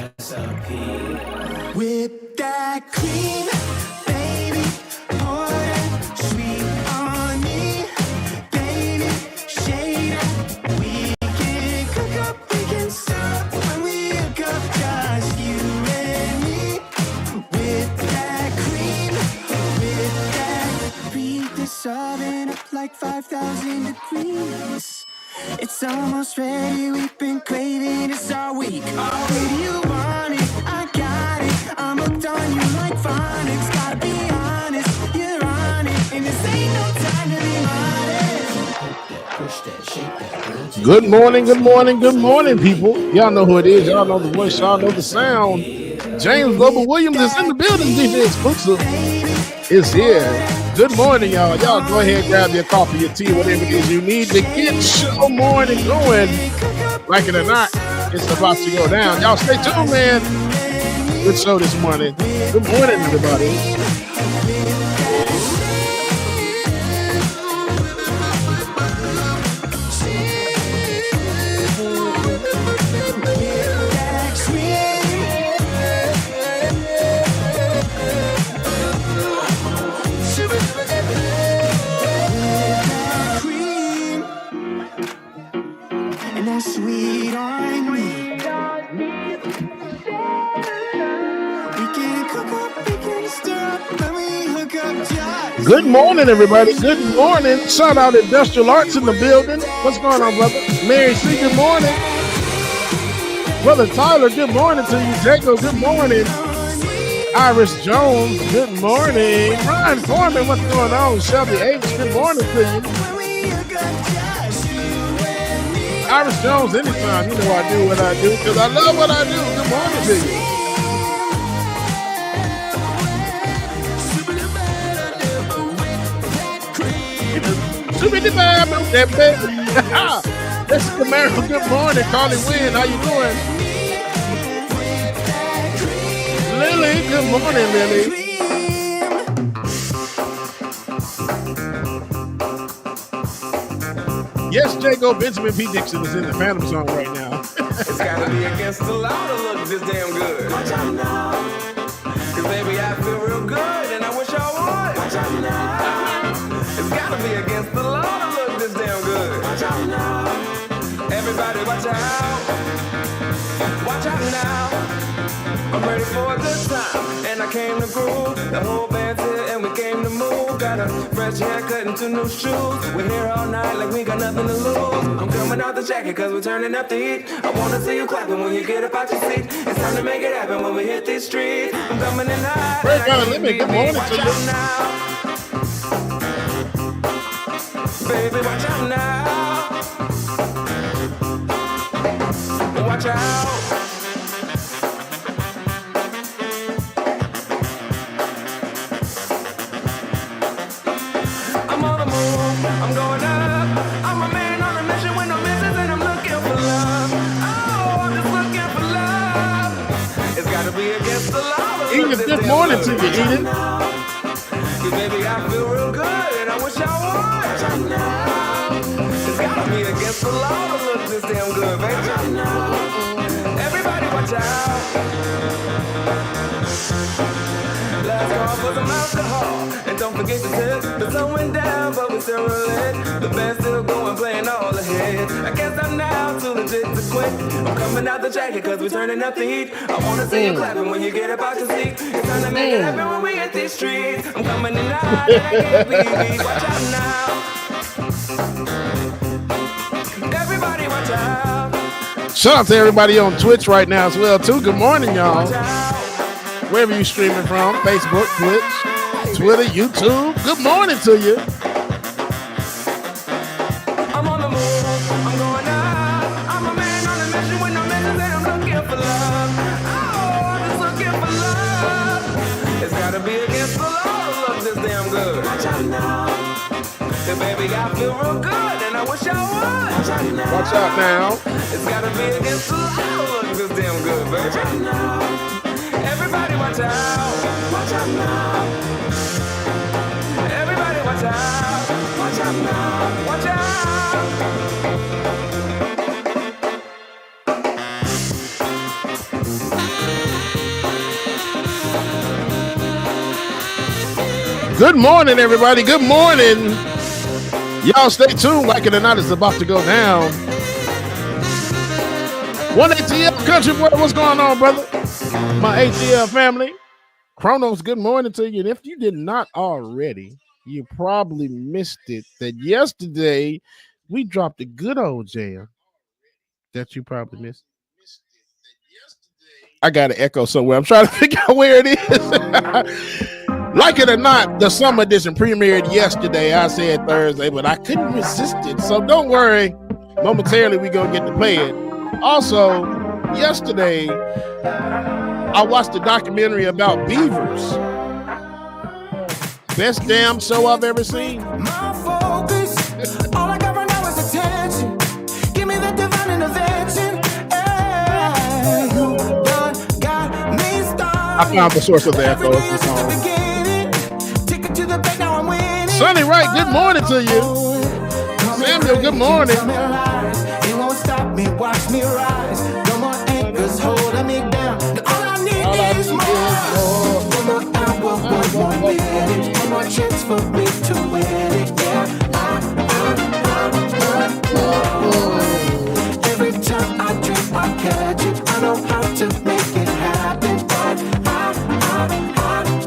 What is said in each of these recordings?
recipe. Whip that cream, baby, pour that sweet on me, baby, shade up. We can cook up, we can stop when we hook up, just you and me. Whip that cream, whip that. Beat this oven up like 5,000 degrees. It's almost ready, we've been craving this all week. Oh, baby, you want it, I got it. I'm hooked on you like phonics. Gotta be honest, you're on it, and this ain't no time to be modest. Push that, shake that. Good morning, people. Y'all know who it is. Y'all know the voice. Y'all know the sound. James Global Williams is in the building. DJ Exclusive is here. Good morning, y'all. Y'all go ahead, grab your coffee, your tea, whatever it is you need to get show morning going. Like it or not, it's about to go down. Y'all stay tuned, man. Good show this morning. Good morning, everybody. Sweet on me. We can cook up, we can stir up, when we hook up, just. Good morning, everybody. Good morning. Shout out Industrial Arts in the building. What's going on, brother? Mary C, good morning. Brother Tyler, good morning to you. Jacob, good morning. Iris Jones, good morning. Ryan Foreman, what's going on? Shelby H, good morning to you. Iris Jones, anytime, you know I do what I do because I love what I do. Good morning to you. This is America. Good morning, Carly Wynn. How you doing? Lily, good morning, Lily. Yes, Jacob, Benjamin P. Dixon is in the Phantom song right now. It's gotta be against the law to look this damn good. Watch out now. Cause baby, I feel real good and I wish I would. Watch out now. It's gotta be against the law to look this damn good. Watch out now. Everybody watch out. Watch out now. I'm ready for a good time and I came to groove. The whole band's here and we came to move. Got a fresh haircut and 2 new shoes. We're here all night like we got nothing to lose. I'm coming out the jacket cause we're turning up the heat. I wanna see you clapping when you get up out your seat. It's time to make it happen when we hit these streets. I'm coming in hot. Good morning to you. Baby, watch out now. Watch out. I'm going up. I'm a man on a mission with no missions and I'm looking for love. Oh, I'm just looking for love. It's gotta be against the law. Edith, good morning to you, Edith. Cause baby, I feel real good and I wish I would. It's gotta be against the law to look this damn good, baby. Everybody watch out. Last call for some alcohol. And don't forget to tip. The sun went down, but we still rolling. The band's still going, playing all ahead. I can't stop now, too legit to quit. I'm coming out the jacket, cause we're turning up the heat. I wanna see you clapping when you get up out your seat. It's time to make it happen when we hit these streets. I'm coming in hot, and I can't be beat. Watch out now. Everybody watch out. Shout out to everybody on Twitch right now as well, too. Good morning, y'all. Wherever you streaming from, Facebook, Twitch, Twitter, YouTube. Good morning to you. I'm on the move, I'm going up. I'm a man on a mission with no missions and I'm looking for love. Oh, I'm just looking for love. It's gotta be against the law to look this damn good. Watch out now. Yeah, baby, I feel real good and I wish I would. Watch out now. Watch out now. It's gotta be against the law to look this damn good, baby. Watch out now. Everybody watch out. Watch out now. Everybody watch out. Watch out now. Watch out. Good morning, everybody. Good morning. Y'all stay tuned. Like it or not, it's about to go down. 1 ATL Country Boy, what's going on, brother? My ATL family. Chronos, good morning to you. And if you did not already, you probably missed it. That yesterday we dropped a good old jam that you probably missed. I got an echo somewhere. I'm trying to figure out where it is. Like it or not, the summer edition premiered yesterday. I said Thursday, but I couldn't resist it. So don't worry. Momentarily, we're going to get to play it. Also, yesterday, I watched a documentary about beavers. Best damn show I've ever seen. My focus, all I got right now is attention. Give me the divine intervention. Hey, you done got me started. I found the source of the echo of the song. Sonny Wright, good morning to you. Samuel, good morning. It won't stop me, watch me rise. No more anchors holding me down. All I need is more. One more hour, one more minute. One more chance for me to win it. Yeah, every time I dream, I catch it. I know how to make it happen. But I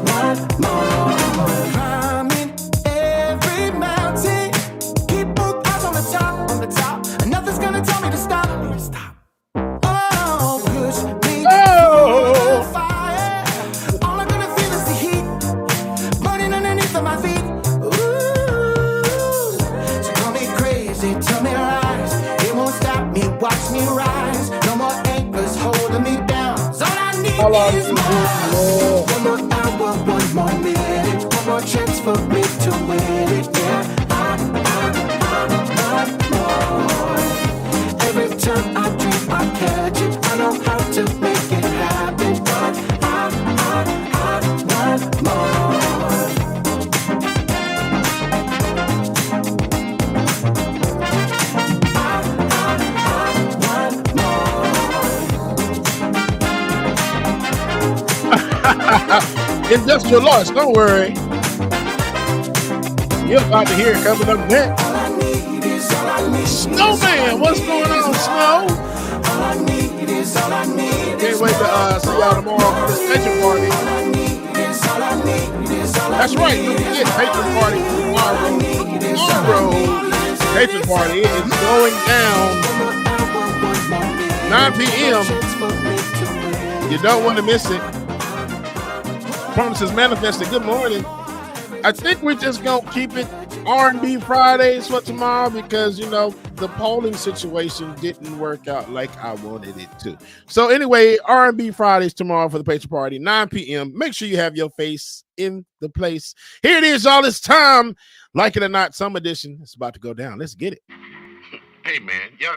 want more. Climbing every mountain. Keep both eyes on the top. And nothing's gonna tell me to stop. Oh, push me through the fire. All I'm gonna feel is the heat burning underneath of my feet. Ooh, so call me crazy, tell me lies. It won't stop me, watch me rise. No more anchors holding me down. So all I need is more. One more hour, one more minute. One more chance for me to win it. Yeah, I want more. Every time I dream, I catch it. I know how to make it happen. But I want more. Industrial Lost, don't worry. You're about to hear it coming up next. All I need is all I need. Snowman, what's going on, Snow? All I need is all I need. Can't wait to see y'all tomorrow for this patron party. All I need is all I need. That's right, don't forget patron party tomorrow. Patron party is going down 9 p.m. You don't want to miss it. Promises manifested. Good morning. I think we're just gonna keep it R&B Fridays for tomorrow because the polling situation didn't work out like I wanted it to. So anyway, R&B Fridays tomorrow for the patron party, 9 p.m. Make sure you have your face in the place. Here it is, y'all. It's time. Like it or not, summer edition. It's about to go down. Let's get it. Hey man, yeah,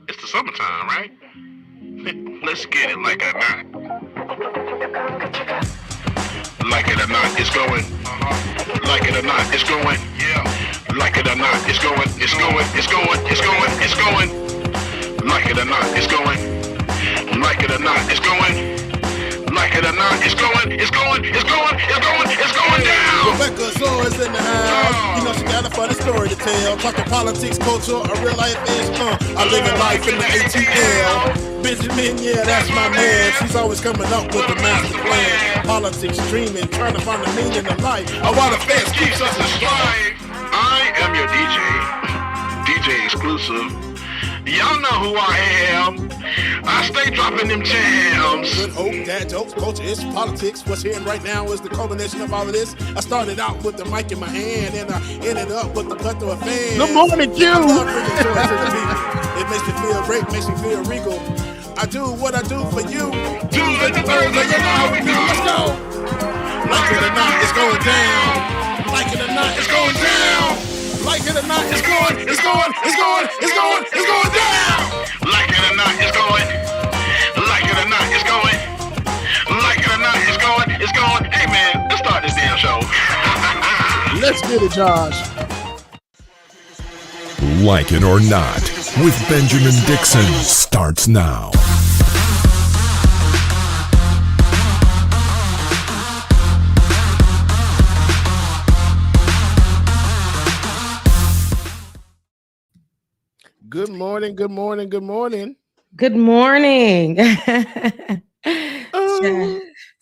it's the summertime, right? Let's get it like it or not. Like it or not, it's going. Like it or not, it's going. Yeah. Like it or not, it's going. It's going. It's going. It's going. It's going. Like it or not, it's going. Like it or not, it's going. Like it or not, it's going. It's going. It's going. It's going. It's going down. Rebecca Zora's in the house. She got a funny story to tell. Talking politics, culture, a real life is I live in life in the ATL. Benjamin, yeah, that's my man. She's always coming up with the master plan. Politics, dreaming, trying to find the meaning of life. While the feds keeps us in stride. I am your DJ exclusive. Y'all know who I am. I stay dropping them jams. Good hope, dad jokes, culture, it's politics. What's here right now is the culmination of all of this. I started out with the mic in my hand, and I ended up with the plethora of fans. Good morning, Q. I love bringing joy to the people. It makes me feel great, makes me feel regal. I do what I do for you. Tuesday to Thursday, you know how we do. Let's go. Like it or not, it's going down. Like it or not, it's going down. Like it or not, it's going, it's going, it's going, it's going, it's going down. Like it or not, it's going. Like it or not, it's going. Like it or not, it's going, it's going. Hey man, let's start this damn show. Let's get it, Josh. Like it or not, with Benjamin Dixon starts now. Good morning. Good morning. Good morning. Good morning. Oh,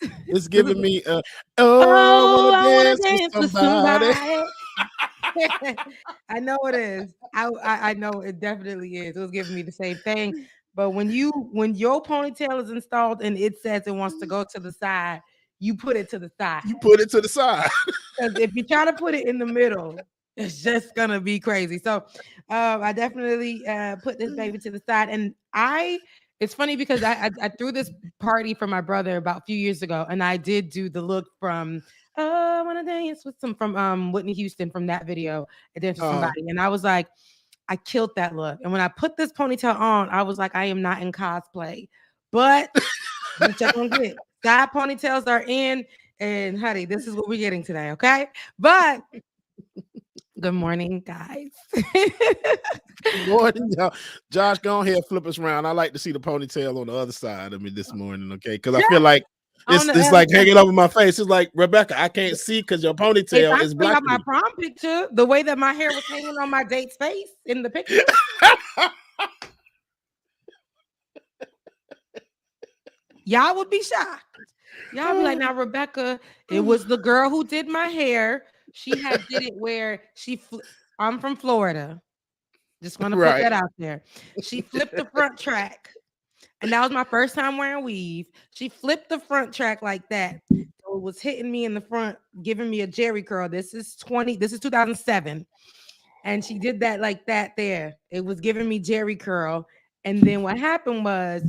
it's This is- giving me oh, I want oh, to I want dance to with dance with somebody. somebody. I know it is. I know it definitely is. It was giving me the same thing. But when your ponytail is installed and it says it wants to go to the side, you put it to the side. You put it to the side. Because if you try to put it in the middle, it's just gonna be crazy. So I definitely put this baby to the side. And it's funny because I threw this party for my brother about a few years ago, and I did do the look from I wanna dance with some from Whitney Houston from that video. I danced with somebody, and I was like, I killed that look. And when I put this ponytail on, I was like, I am not in cosplay, but what y'all gonna get? Side ponytails are in, and honey, this is what we're getting today, okay? But good morning, guys. Good morning, y'all. Josh, go ahead, flip us around. I like to see the ponytail on the other side of me this morning, okay? Because I feel like On the it's other like side. hanging over my face. It's like, Rebecca, I can't see because your If ponytail I is bring out blocking my me. prom picture, the way that my hair was hanging on my date's face in the picture, y'all would be shocked. Y'all be like, now Rebecca, it was the girl who did my hair. She had did it where I'm from Florida. Just want to put Right. that out there. She flipped the front track. And that was my first time wearing weave. She flipped the front track like that. So it was hitting me in the front, giving me a jerry curl. This is 2007. And she did that like that there. It was giving me jerry curl. And then what happened was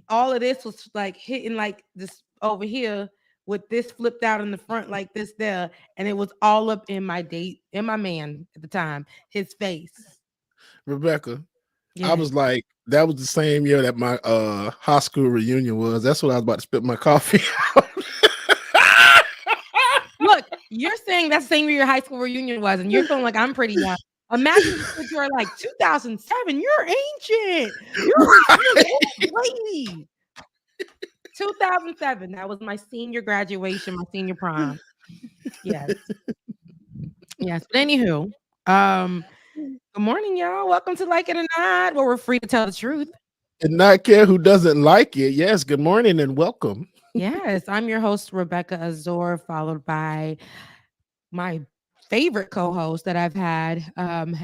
all of this was like hitting like this over here with this flipped out in the front like this there. And it was all up in my man at the time, his face. Rebecca, I Yeah. was like, that was the same year that my high school reunion was. That's what I was about to spit my coffee out. Look, you're saying that's the same year your high school reunion was, and you're feeling like I'm pretty young. Imagine if you're like 2007. You're ancient. You're an old lady. 2007. That was my senior graduation, my senior prom. Yes. Yes. But anywho, good morning, y'all. Welcome to Like It or Not, where we're free to tell the truth. And not care who doesn't like it. Yes, good morning and welcome. Yes, I'm your host, Rebecca Azor, followed by my favorite co-host that I've had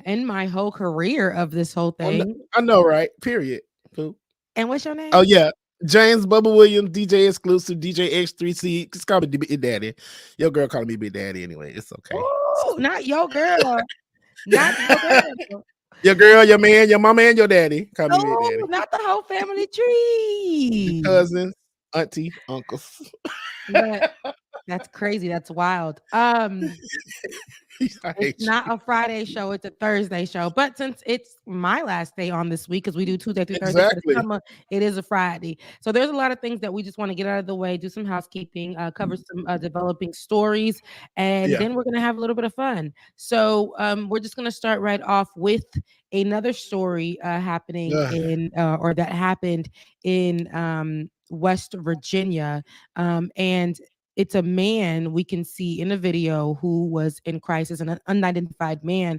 in my whole career of this whole thing. I know, right? Period. Cool. And what's your name? Oh, yeah. James Bubba Williams, DJ exclusive, DJ X3C. Just call me Big Daddy. Your girl calling me Big Daddy anyway. It's okay. Ooh, not your girl. Not your girl. Your girl, your man, your mama, and your daddy. Call me Big Daddy. Not the whole family tree. Your cousins, auntie, uncles. That's crazy. That's wild. It's not a Friday show, it's a Thursday show. But since it's my last day on this week, because we do Tuesday through Thursday for the summer, it is a Friday. So there's a lot of things that we just want to get out of the way, do some housekeeping, cover some developing stories, and then we're gonna have a little bit of fun. So we're just gonna start right off with another story happening that happened in West Virginia. And it's a man we can see in a video who was in crisis, an unidentified man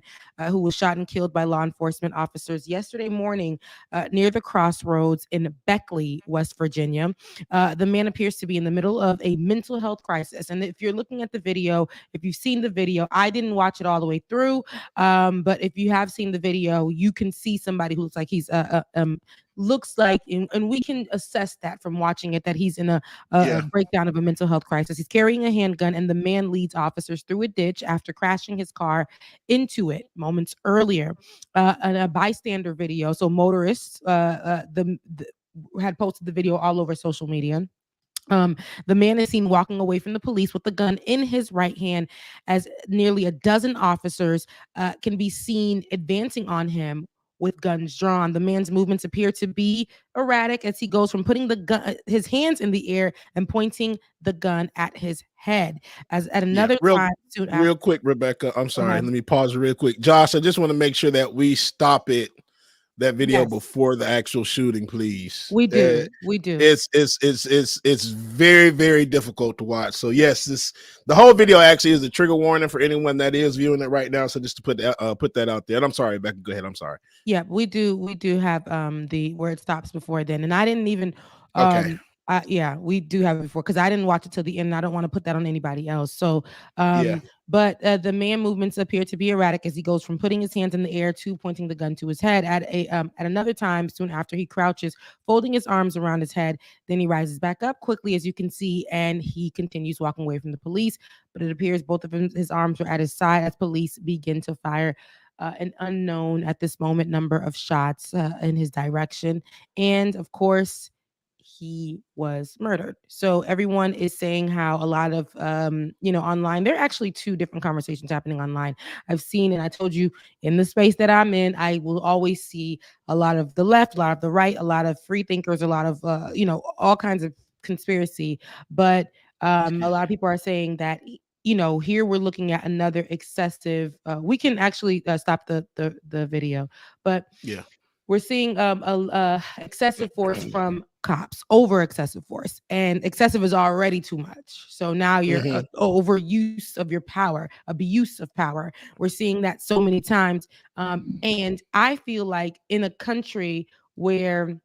who was shot and killed by law enforcement officers yesterday morning near the crossroads in Beckley, West Virginia. The man appears to be in the middle of a mental health crisis. And if you're looking at the video, if you've seen the video, I didn't watch it all the way through. But if you have seen the video, you can see somebody who looks like he's and we can assess that from watching it, that he's in a breakdown of a mental health crisis. He's carrying a handgun, and the man leads officers through a ditch after crashing his car into it moments earlier. A bystander video, so motorists had posted the video all over social media. The man is seen walking away from the police with the gun in his right hand, as nearly a dozen officers can be seen advancing on him with guns drawn. The man's movements appear to be erratic as he goes from putting his hands in the air and pointing the gun at his head. As at another time, real quick, Rebecca. I'm sorry. Let me pause real quick. Josh, I just want to make sure that we stop it that video Yes. before the actual shooting, please. We do. We do. It's very, very difficult to watch. So yes, the whole video actually is a trigger warning for anyone that is viewing it right now. So just to put that out there. And I'm sorry, Becca, go ahead. I'm sorry. Yeah, we do have the where it stops before then. And I didn't even Okay. yeah, we do have it before because I didn't watch it till the end. And I don't want to put that on anybody else. So Yeah. but the man movements appear to be erratic as he goes from putting his hands in the air to pointing the gun to his head. At another time, soon after, he crouches, folding his arms around his head. Then he rises back up quickly, as you can see, and he continues walking away from the police. But it appears both of his arms are at his side as police begin to fire an unknown at this moment number of shots in his direction. And of course, he was murdered. So everyone is saying how a lot of online, there are actually two different conversations happening online. I've seen, and I told you, in the space that I'm in, I will always see a lot of the left, a lot of the right, a lot of free thinkers, a lot of all kinds of conspiracy. But a lot of people are saying that here we're looking at another excessive. We can actually stop the video, but yeah, we're seeing excessive force from cops, over excessive force, and excessive is already too much. So now you're overuse of your power, abuse of power. We're seeing that so many times, and I feel like in a country where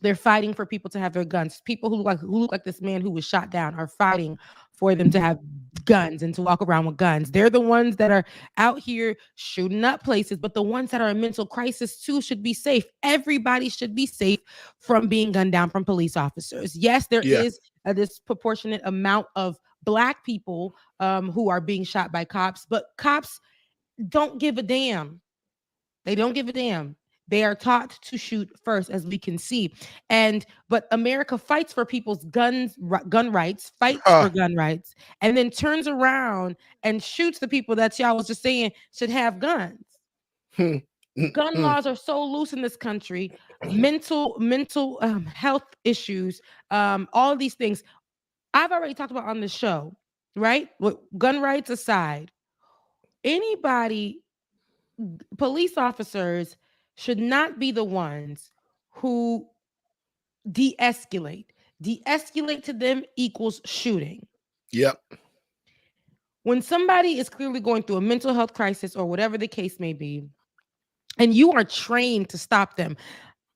they're fighting for people to have their guns. People who look like this man who was shot down are fighting for them to have guns and to walk around with guns. They're the ones that are out here shooting up places, but the ones that are in mental crisis too should be safe. Everybody should be safe from being gunned down from police officers. Yes, there is a disproportionate amount of Black people who are being shot by cops, but cops don't give a damn. They don't give a damn. They are taught to shoot first, as we can see. But America fights for people's gun rights, fights for gun rights, and then turns around and shoots the people that y'all was just saying should have guns. Gun laws are so loose in this country. Mental health issues, all of these things. I've already talked about on the show, right? With gun rights aside, police officers should not be the ones who de-escalate. De-escalate to them equals shooting. Yep. When somebody is clearly going through a mental health crisis or whatever the case may be, and you are trained to stop them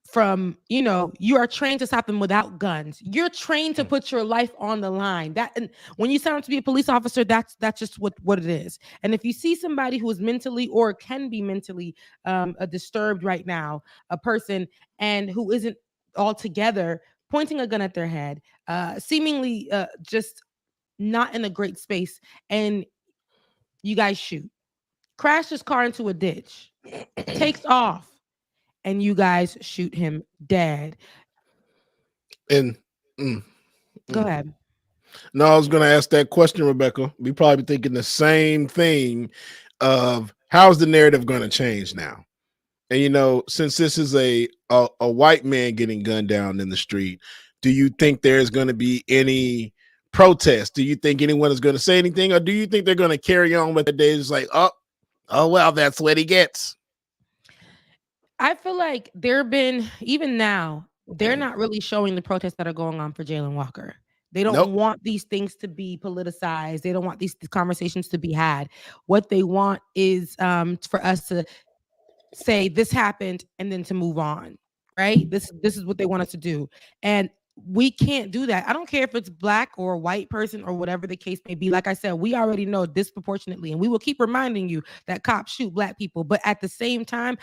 from, you are trained to stop them without guns. You're trained to put your life on the line. And when you sign up to be a police officer, that's just what it is. And if you see somebody who is mentally or can be mentally disturbed right now, a person, and who isn't altogether pointing a gun at their head, seemingly just not in a great space, and you guys shoot, crash his car into a ditch, takes off, and you guys shoot him dead. And go ahead. No, I was going to ask that question, Rebecca. We probably thinking the same thing of how's the narrative going to change now? And since this is a white man getting gunned down in the street, do you think there's going to be any protest? Do you think anyone is going to say anything, or do you think they're going to carry on with the days like, oh well, that's what he gets? I feel like even now, they're not really showing the protests that are going on for Jayland Walker. They don't want these things to be politicized. They don't want these conversations to be had. What they want is for us to say this happened and then to move on, right? This is what they want us to do. And we can't do that. I don't care if it's Black or a white person or whatever the case may be. Like I said, we already know disproportionately, and we will keep reminding you that cops shoot Black people. But at the same time,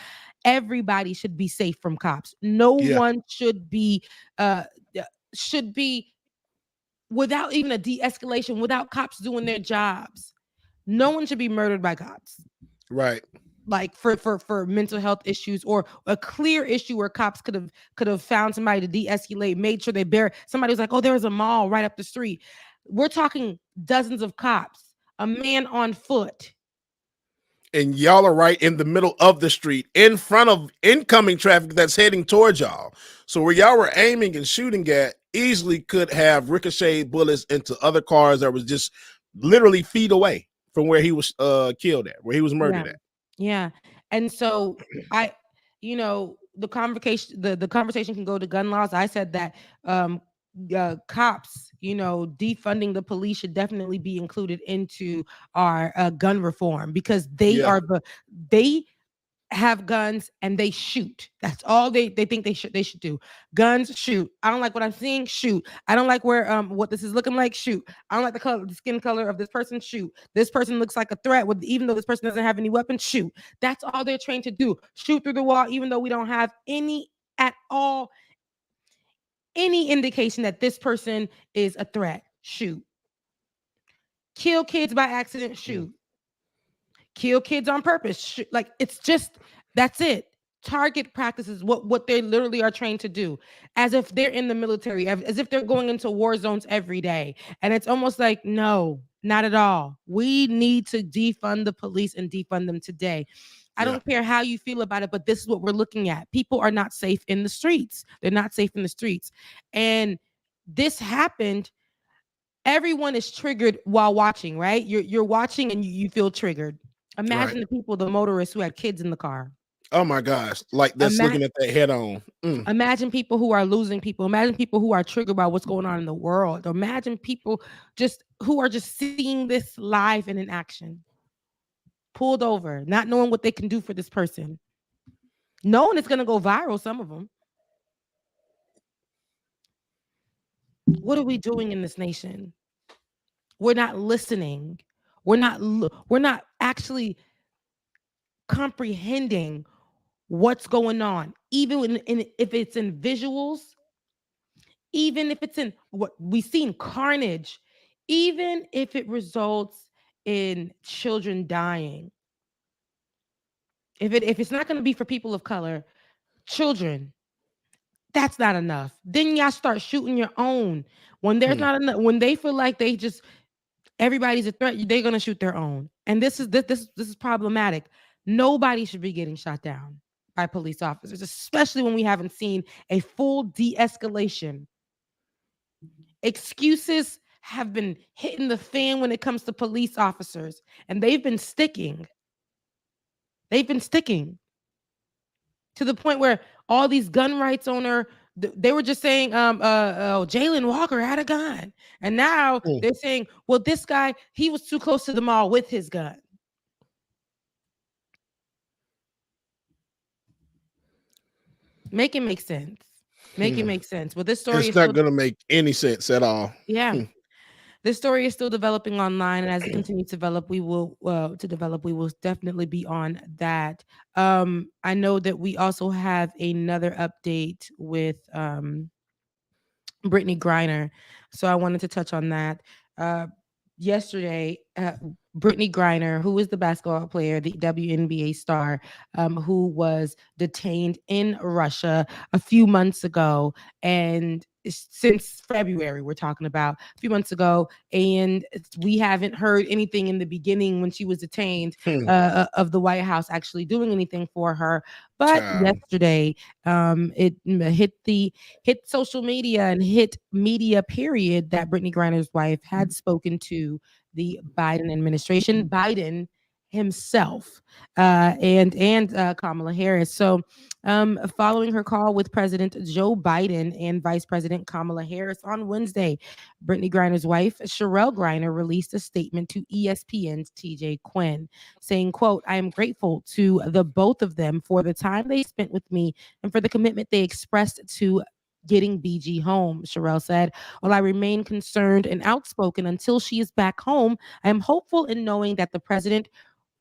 everybody should be safe from cops. No one should be without even a de-escalation, without cops doing their jobs. No one should be murdered by cops. Right. Like for mental health issues, or a clear issue where cops could have found somebody to de-escalate, made sure somebody was like, oh, there was a mall right up the street. We're talking dozens of cops, a man on foot. And y'all are right in the middle of the street, in front of incoming traffic that's heading towards y'all. So where y'all were aiming and shooting at easily could have ricocheted bullets into other cars that was just literally feet away from where he was killed at, where he was murdered at. Yeah. And so the conversation can go to gun laws. I said that cops, defunding the police should definitely be included into our gun reform, because they have guns and they shoot. That's all they think they should do. Guns, shoot. I don't like what I'm seeing, shoot. I don't like what this is looking like, shoot. I don't like the skin color of this person, shoot. This person looks like a threat, even though this person doesn't have any weapons, shoot. That's all they're trained to do. Shoot through the wall, even though we don't have any indication that this person is a threat, shoot. Kill kids by accident, shoot. Kill kids on purpose. Like, it's just, that's it. Target practice is what they literally are trained to do, as if they're in the military, as if they're going into war zones every day. And it's almost like, no, not at all. We need to defund the police and defund them today. I don't care how you feel about it, but this is what we're looking at. People are not safe in the streets. They're not safe in the streets. And this happened. Everyone is triggered while watching, right? You're watching and you feel triggered. Imagine the motorists who had kids in the car. Oh my gosh. Like, that's looking at that head on. Imagine people who are losing people. Imagine people who are triggered by what's going on in the world. Imagine people who are just seeing this live and in action. Pulled over, not knowing what they can do for this person. Knowing it's going to go viral, some of them. What are we doing in this nation? We're not listening. We're not actually comprehending what's going on, even if it's in visuals, even if it's in what we've seen, carnage, even if it results in children dying. If it's not going to be for people of color, children, that's not enough. Then y'all start shooting your own. When there's not enough, when they feel like everybody's a threat, they're gonna shoot their own. And this is problematic. Nobody should be getting shot down by police officers, especially when we haven't seen a full de-escalation. Excuses have been hitting the fan when it comes to police officers, and they've been sticking. They've been sticking to the point where all these gun rights owner, they were just saying, Jalen Walker had a gun. And now they're saying, well, this guy, he was too close to the mall with his gun. Make it make sense. Make it make sense. Well, this story is not going to make any sense at all. Yeah. This story is still developing online, and as it continues to develop, we will definitely be on that. I know that we also have another update with Brittney Griner, so I wanted to touch on that. Yesterday, Brittney Griner, who is the basketball player, the WNBA star, who was detained in Russia a few months ago, and since February, we're talking about a few months ago, and we haven't heard anything in the beginning when she was detained of the White House actually doing anything for her. But yesterday, it hit social media and hit media period that Brittney Griner's wife had spoken to the Biden administration, Biden himself, and Kamala Harris. So following her call with President Joe Biden and Vice President Kamala Harris on Wednesday, Brittney Griner's wife, Sherelle Griner, released a statement to ESPN's TJ Quinn saying, quote, "I am grateful to the both of them for the time they spent with me and for the commitment they expressed to getting BG home," Sherelle said. "While I remain concerned and outspoken until she is back home, I am hopeful in knowing that the president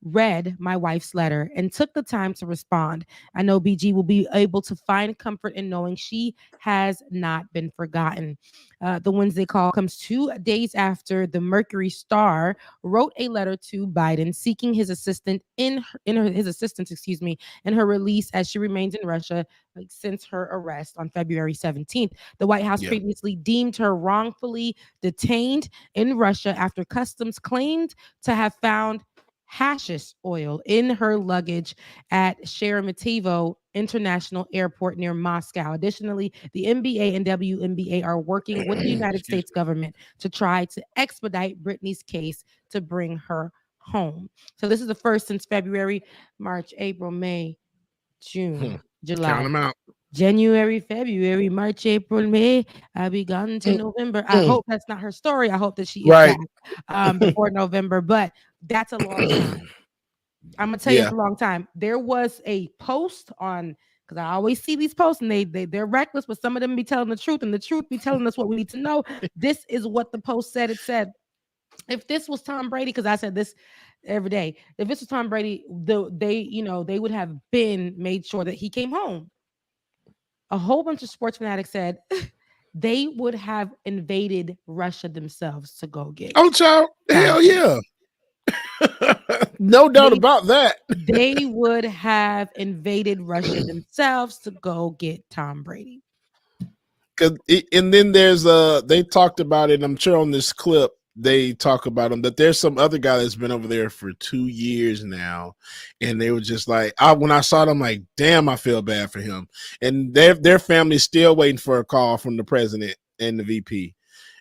read my wife's letter and took the time to respond. I know BG will be able to find comfort in knowing she has not been forgotten." The Wednesday call comes 2 days after the Mercury Star wrote a letter to Biden seeking his assistance in her release as she remains in Russia since her arrest on February 17th. The White House previously deemed her wrongfully detained in Russia after customs claimed to have found hashish oil in her luggage at Sheremetyevo International Airport near Moscow. Additionally, the NBA and WNBA are working with the United States government to try to expedite Brittney's case to bring her home. So this is the first since February, March, April, May, June, July. Count them out. January, February, March, April, May. I'll be gone to November. I hope that's not her story. I hope that she is Right. back before November, but that's a long time. I'm gonna tell you, it's a long time. There was a post on, because I always see these posts and they're reckless, but some of them be telling the truth, and the truth be telling us what we need to know. This is what the post said. It said, if this was Tom Brady, because I said this every day, if this was Tom Brady, they would have been made sure that he came home. A whole bunch of sports fanatics said they would have invaded Russia themselves to go get. Oh, child. Hell yeah. No doubt about that. They would have invaded Russia themselves to go get Tom Brady. And then there's they talked about it. I'm sure on this clip they talk about him, that there's some other guy that's been over there for 2 years now, and they were just like, when I saw them, like, damn, I feel bad for him. And their family's still waiting for a call from the president and the VP.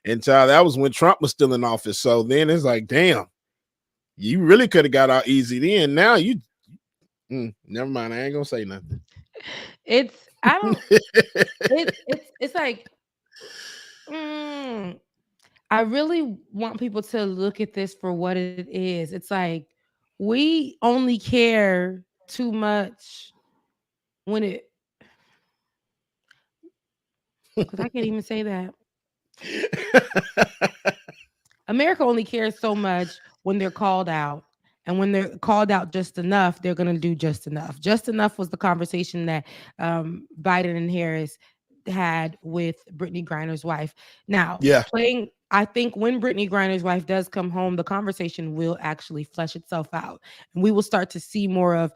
And so that was when Trump was still in office. So then it's like, damn, you really could have got out easy then. Now you, never mind. I ain't gonna say nothing. It's like, I really want people to look at this for what it is. It's like, we only care too much when it, because I can't even say that. America only cares so much when they're called out. And when they're called out just enough, they're going to do just enough. Just enough was the conversation that Biden and Harris had with Brittney Griner's wife. Now, I think when Brittney Griner's wife does come home, the conversation will actually flesh itself out. And we will start to see more of,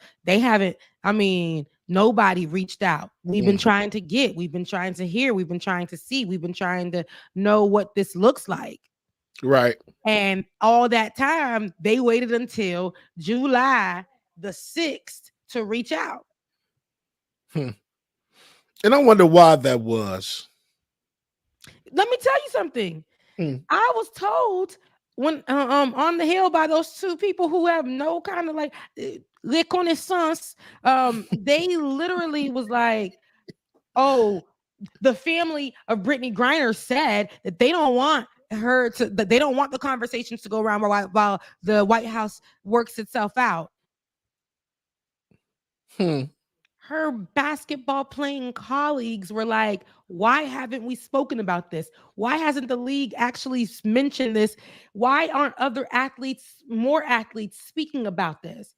nobody reached out. We've been trying to get, we've been trying to hear, we've been trying to see, we've been trying to know what this looks like. Right. And all that time, they waited until July the 6th to reach out. And I wonder why that was. Let me tell you something. I was told when on the Hill by those two people who have no kind of like reconnaissance, they literally was like, oh, the family of Brittney Griner said that they don't want that they don't want the conversations to go around while the White House works itself out. Her basketball playing colleagues were like, why haven't we spoken about this? Why hasn't the league actually mentioned this? Why aren't more athletes speaking about this?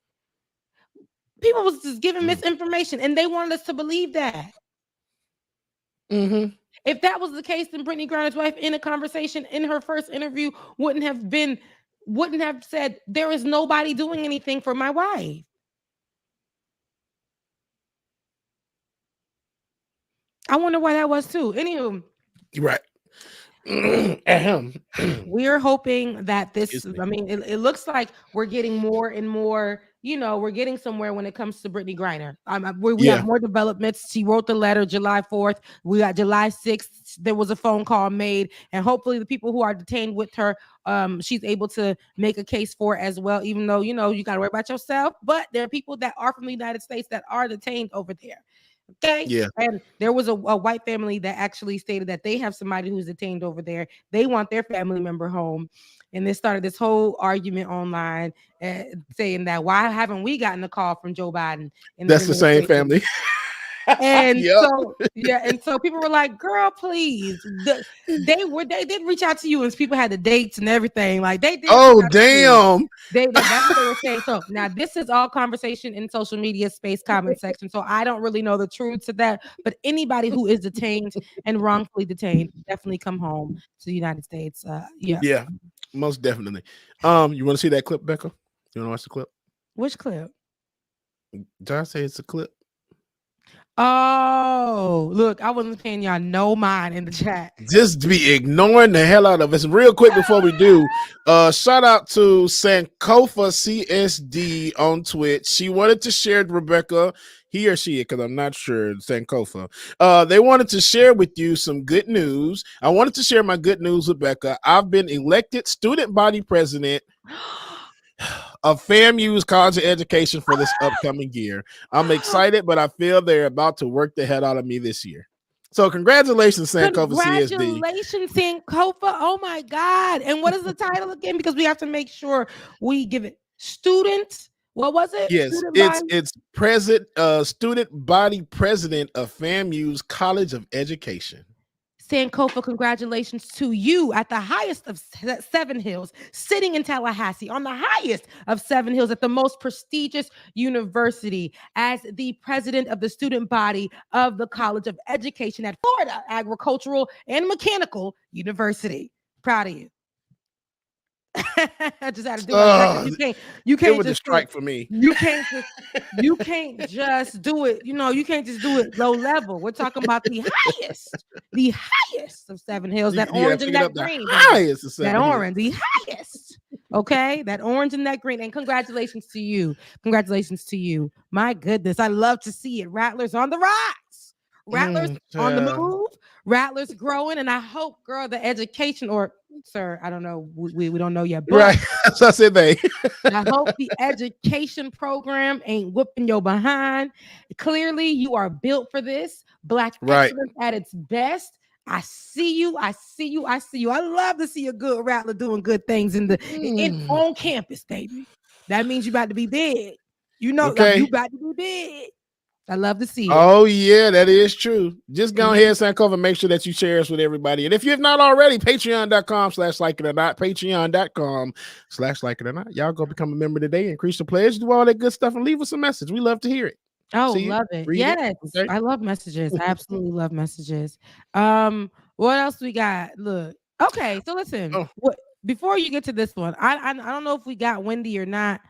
People was just giving misinformation, and they wanted us to believe that. If that was the case, then Brittney Griner's wife in a conversation in her first interview wouldn't have said, there is nobody doing anything for my wife. I wonder why that was too. Anywho, right. We're hoping that this, it looks like we're getting more and more, we're getting somewhere when it comes to Brittney Griner. We have more developments. She wrote the letter July 4th. We got July 6th. There was a phone call made, and hopefully the people who are detained with her, she's able to make a case for as well, even though, you got to worry about yourself. But there are people that are from the United States that are detained over there. Okay. Yeah. And there was a white family that actually stated that they have somebody who's detained over there. They want their family member home. And they started this whole argument online saying that, why haven't we gotten a call from Joe Biden? That's the same family. And so people were like, girl, please. They did reach out to you, and people had the dates and everything. Like, they did. Oh, damn. That's what they were saying. So now this is all conversation in social media space comment section. So I don't really know the truth to that. But anybody who is detained and wrongfully detained, definitely come home to the United States. Yeah, most definitely. You want to see that clip, Becca? You want to watch the clip? Which clip? Did I say it's a clip? Oh, look, I wasn't paying y'all no mind in the chat. Just be ignoring the hell out of us. Real quick before we do, shout out to Sankofa CSD on Twitch. She wanted to share Rebecca, he or she, because I'm not sure, Sankofa. They wanted to share with you some good news. I wanted to share my good news with Becca. I've been elected student body president of FAMU's college education for this upcoming year. I'm excited, but I feel they're about to work the head out of me this year. So congratulations, Sankofa CSD. Congratulations, Sankofa. Oh my God. And what is the title again? Because we have to make sure we give it student. What was it? Yes, it's student body president of FAMU's College of Education. Sankofa, congratulations to you at the highest of 7 hills, sitting in Tallahassee on the highest of 7 hills at the most prestigious university as the president of the student body of the College of Education at Florida Agricultural and Mechanical University. Proud of you. I just had to do it. You can't it just strike for me. You can't just do it. You can't just do it low level. We're talking about the highest of 7 hills. That orange and that green. Highest of 7 that orange, the highest. Okay, that orange and that green. And congratulations to you. Congratulations to you. My goodness, I love to see it. Rattlers on the rise. Rattlers on the move. Rattlers growing, and I hope, girl, the education or sir, I don't know. We don't know yet. But right. That's what I said. I hope the education program ain't whooping your behind. Clearly, you are built for this. Black excellence at its best. I see you. I see you. I see you. I love to see a good rattler doing good things on campus, baby. That means you about to be big. You know, like you about to be big. I love to see it. Oh, yeah, that is true. Just go ahead, Sankofa, and make sure that you share us with everybody. And if you've not already, patreon.com/likeItOrNot, patreon.com/likeItOrNot. Y'all go become a member today, increase the pledge, do all that good stuff, and leave us a message. We love to hear it. Oh, love it. Yes. Okay. I love messages. I absolutely love messages. What else we got? Look. Okay, so listen. Before you get to this one, I don't know if we got Wendy or not.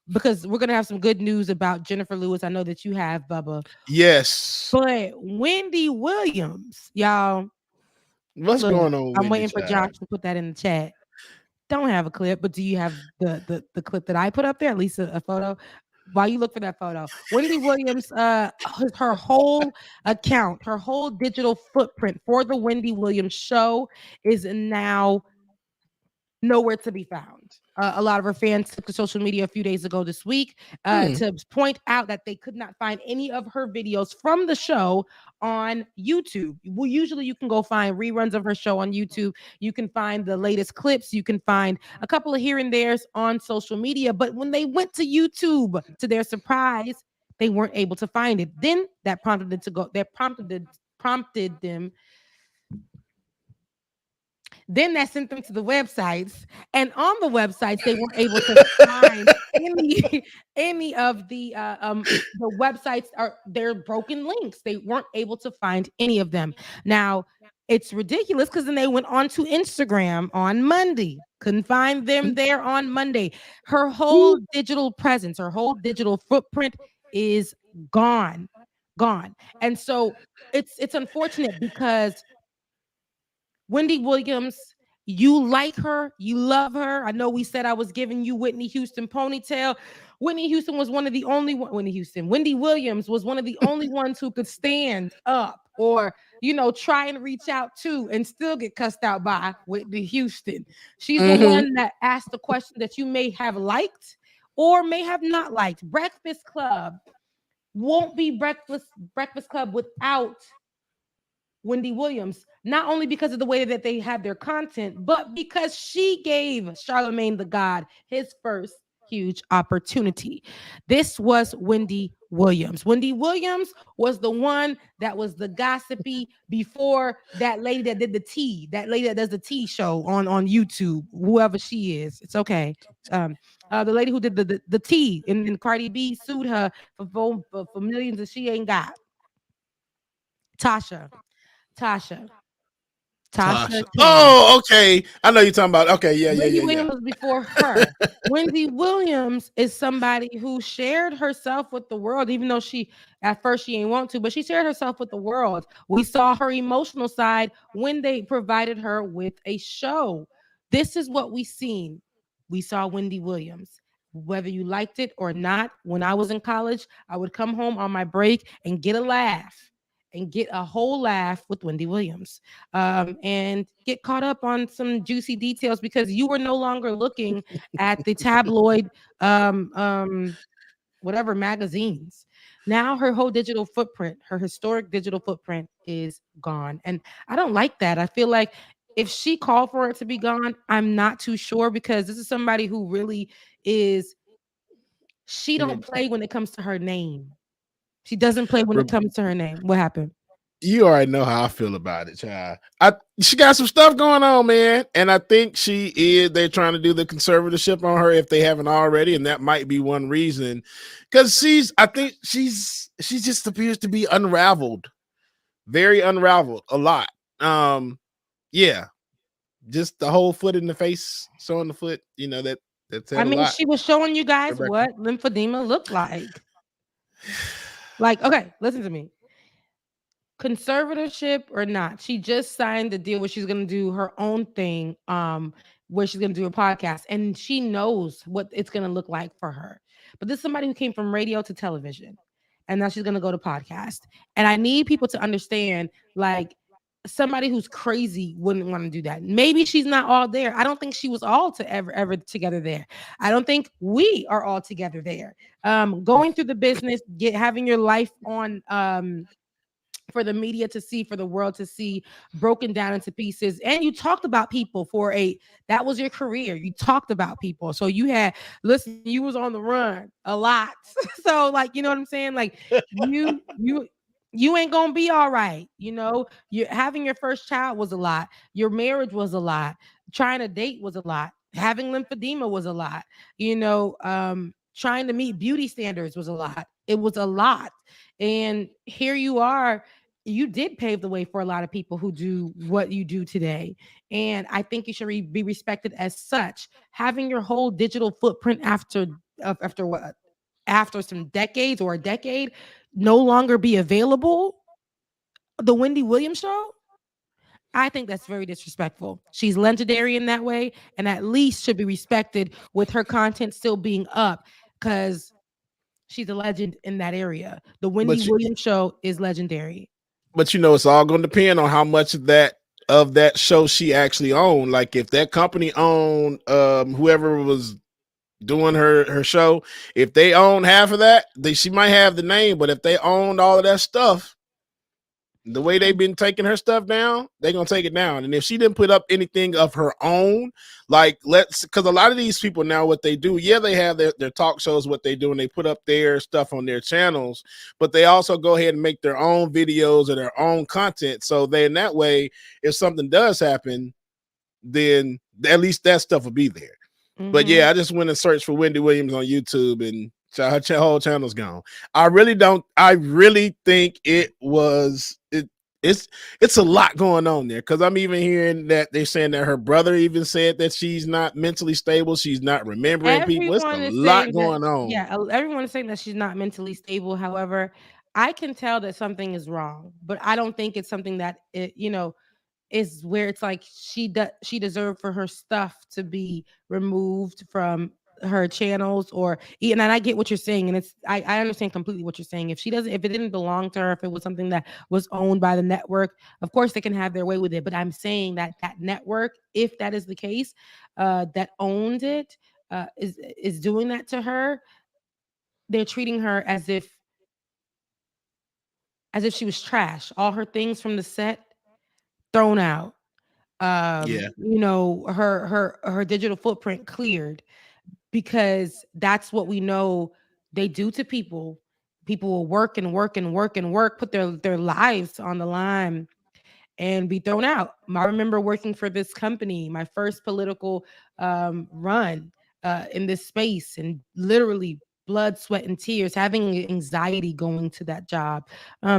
Because we're gonna have some good news about Jennifer Lewis. I know that you have, Bubba. Yes. But Wendy Williams, y'all. What's going on? I'm waiting for Josh to put that in the chat. Don't have a clip, but do you have the clip that I put up there? At least a photo. While you look for that photo, Wendy Williams, her whole account, her whole digital footprint for the Wendy Williams show is now nowhere to be found. A lot of her fans took to social media a few days ago this week to point out that they could not find any of her videos from the show on YouTube. Well, usually you can go find reruns of her show on YouTube. You can find the latest clips. You can find a couple of here and there's on social media. But when they went to YouTube, to their surprise, they weren't able to find it. Then that prompted them to go. That prompted them. Then that sent them to the websites, and on the websites they weren't able to find any of the websites are their broken links. They weren't able to find any of them. Now it's ridiculous because then they went on to Instagram on Monday. Couldn't find them there on Monday. Her whole digital presence, her whole digital footprint is gone. And so it's unfortunate because Wendy Williams, you like her, you love her. I know we said I was giving you Whitney Houston ponytail. Wendy Williams was one of the only ones who could stand up or, try and reach out to and still get cussed out by Whitney Houston. She's the one that asked the question that you may have liked or may have not liked. Breakfast Club won't be Breakfast Club without Wendy Williams, not only because of the way that they have their content, but because she gave Charlemagne the God his first huge opportunity. This was Wendy Williams. Wendy Williams was the one that was the gossipy before that lady that did the tea, that lady that does the tea show on YouTube, whoever she is. It's okay. The lady who did the tea and Cardi B sued her for millions that she ain't got. Tasha. Oh, okay. I know you're talking about. Okay, yeah. Wendy Williams was before her. Wendy Williams is somebody who shared herself with the world, even though at first she ain't want to, but she shared herself with the world. We saw her emotional side when they provided her with a show. This is what we seen. We saw Wendy Williams. Whether you liked it or not, when I was in college, I would come home on my break and get a laugh and get a whole laugh with Wendy Williams, and get caught up on some juicy details because you were no longer looking at the tabloid, whatever magazines. Now her whole digital footprint, her historic digital footprint is gone. And I don't like that. I feel like if she called for it to be gone, I'm not too sure because this is somebody who really is, she don't play when it comes to her name. She doesn't play when it comes to her name. What happened? You already know how I feel about it, child. She got some stuff going on, man, and I think they're trying to do the conservatorship on her if they haven't already, and that might be one reason. Because I think she just appears to be unraveled, very unraveled, a lot. Yeah, just the whole foot in the face, showing the foot. That's a lot. She was showing you guys what lymphedema looked like. Like, okay, listen to me. Conservatorship or not, she just signed the deal where she's going to do her own thing, where she's going to do a podcast, and she knows what it's going to look like for her. But this is somebody who came from radio to television, and now she's going to go to podcast. And I need people to understand, like, somebody who's crazy wouldn't want to do that. Maybe she's not all there. I don't think she was all to ever together there. I don't think we are all together there. Going through the business, having your life on, for the media to see, for the world to see, broken down into pieces. And you talked about people that was your career. You talked about people. So you was on the run a lot. So, like, you know what I'm saying? Like, you ain't gonna be all right. You're having your first child was a lot. Your marriage was a lot. Trying to date was a lot. Having lymphedema was a lot. Trying to meet beauty standards was a lot. It was a lot. And here you are. You did pave the way for a lot of people who do what you do today. And I think you should be respected as such. Having your whole digital footprint after some decades or a decade no longer be available, the Wendy Williams show, I think that's very disrespectful. She's legendary in that way, and at least should be respected with her content still being up, because she's a legend in that area. The Wendy Williams show is legendary. But it's all going to depend on how much of that show she actually owned. Like, if that company owned whoever was doing her show, if they own half of that, she might have the name. But if they owned all of that stuff, the way they've been taking her stuff down, they're gonna take it down. And if she didn't put up anything of her own, like, because a lot of these people now, what they do, they have their talk shows, what they do, and they put up their stuff on their channels, but they also go ahead and make their own videos or their own content. So then that way, if something does happen, then at least that stuff will be there. Mm-hmm. But yeah, I just went and searched for Wendy Williams on YouTube, and her whole channel's gone. I really think it's a lot going on there, because I'm even hearing that they're saying that her brother even said that she's not mentally stable. She's not remembering people. It's a lot going on. Yeah, everyone is saying that she's not mentally stable. However, I can tell that something is wrong, but I don't think it's something that is where it's like she deserved for her stuff to be removed from her channels, and I get what you're saying, and I understand completely what you're saying. If it didn't belong to her, if it was something that was owned by the network, of course they can have their way with it. But I'm saying that network, if that is the case, that owned it, is doing that to her. They're treating her as if she was trash. All her things from the set thrown out. Her digital footprint cleared, because that's what we know they do to people. People will work and work and work and work, put their lives on the line, and be thrown out. I remember working for this company, my first political run in this space, and literally blood, sweat, and tears, having anxiety going to that job,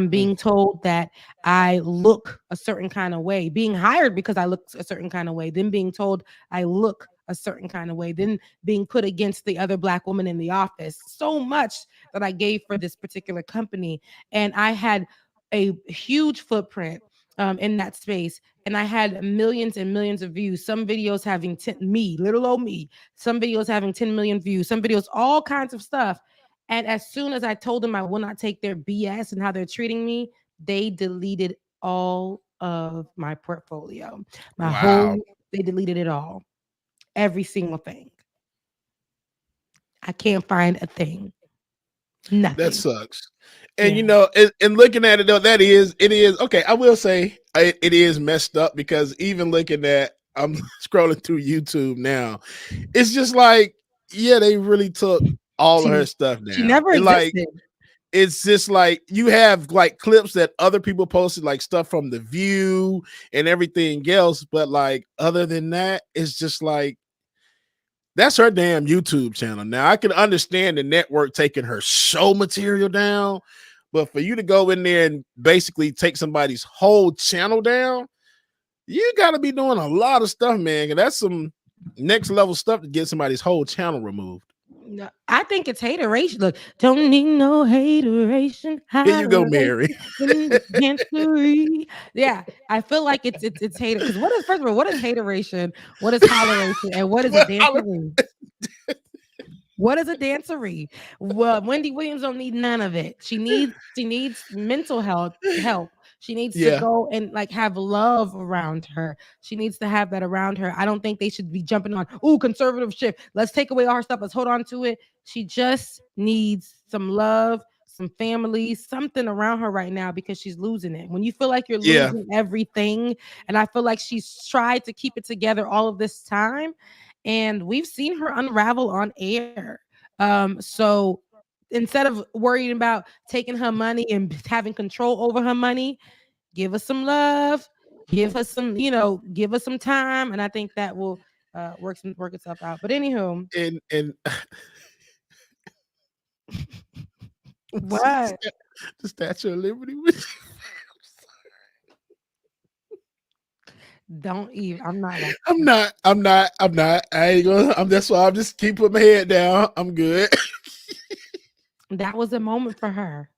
being told that I look a certain kind of way, being hired because I look a certain kind of way, then being told I look a certain kind of way, then being put against the other Black woman in the office. So much that I gave for this particular company. And I had a huge footprint in that space. And I had millions and millions of views. Some videos having little old me, some videos having 10 million views, some videos, all kinds of stuff. And as soon as I told them I will not take their BS and how they're treating me, they deleted all of my portfolio. My Wow. whole, they deleted it all. Every single thing. I can't find a thing. That Nothing. sucks. And Yeah. and looking at it though, it is okay. I will say it is messed up because even looking at, I'm scrolling through YouTube now, it's just like, yeah, they really took all of her stuff She down. never And like, existed. it's just like you have like clips that other people posted, like stuff from The View and everything else. But like, other than that, it's just like, that's her damn YouTube channel. Now I can understand the network taking her show material down, but for you to go in there and basically take somebody's whole channel down, you got to be doing a lot of stuff, man. And that's some next level stuff to get somebody's whole channel removed. No, I think it's hateration. Look, don't need no hateration. Here you go, Mary. Yeah, I feel like it's hater. Because what is, first of all, what is hateration? What is holleration? And what is a dancery? What is a dancery? Well, Wendy Williams don't need none of it. She needs mental help. She needs to go and like have love around her. She needs to have that around her. I don't think they should be jumping on, ooh, conservative shit. Let's take away all her stuff. Let's hold on to it. She just needs some love, some family, something around her right now because she's losing it. When you feel like you're losing everything, and I feel like she's tried to keep it together all of this time, and we've seen her unravel on air. So instead of worrying about taking her money and having control over her money, give us some love, give us some, give us some time, and I think that will work itself out. But anywho, and what? The Statue of Liberty. Don't even. I'm not. I ain't gonna. That's why I'm just keep putting my head down. I'm good. That was a moment for her.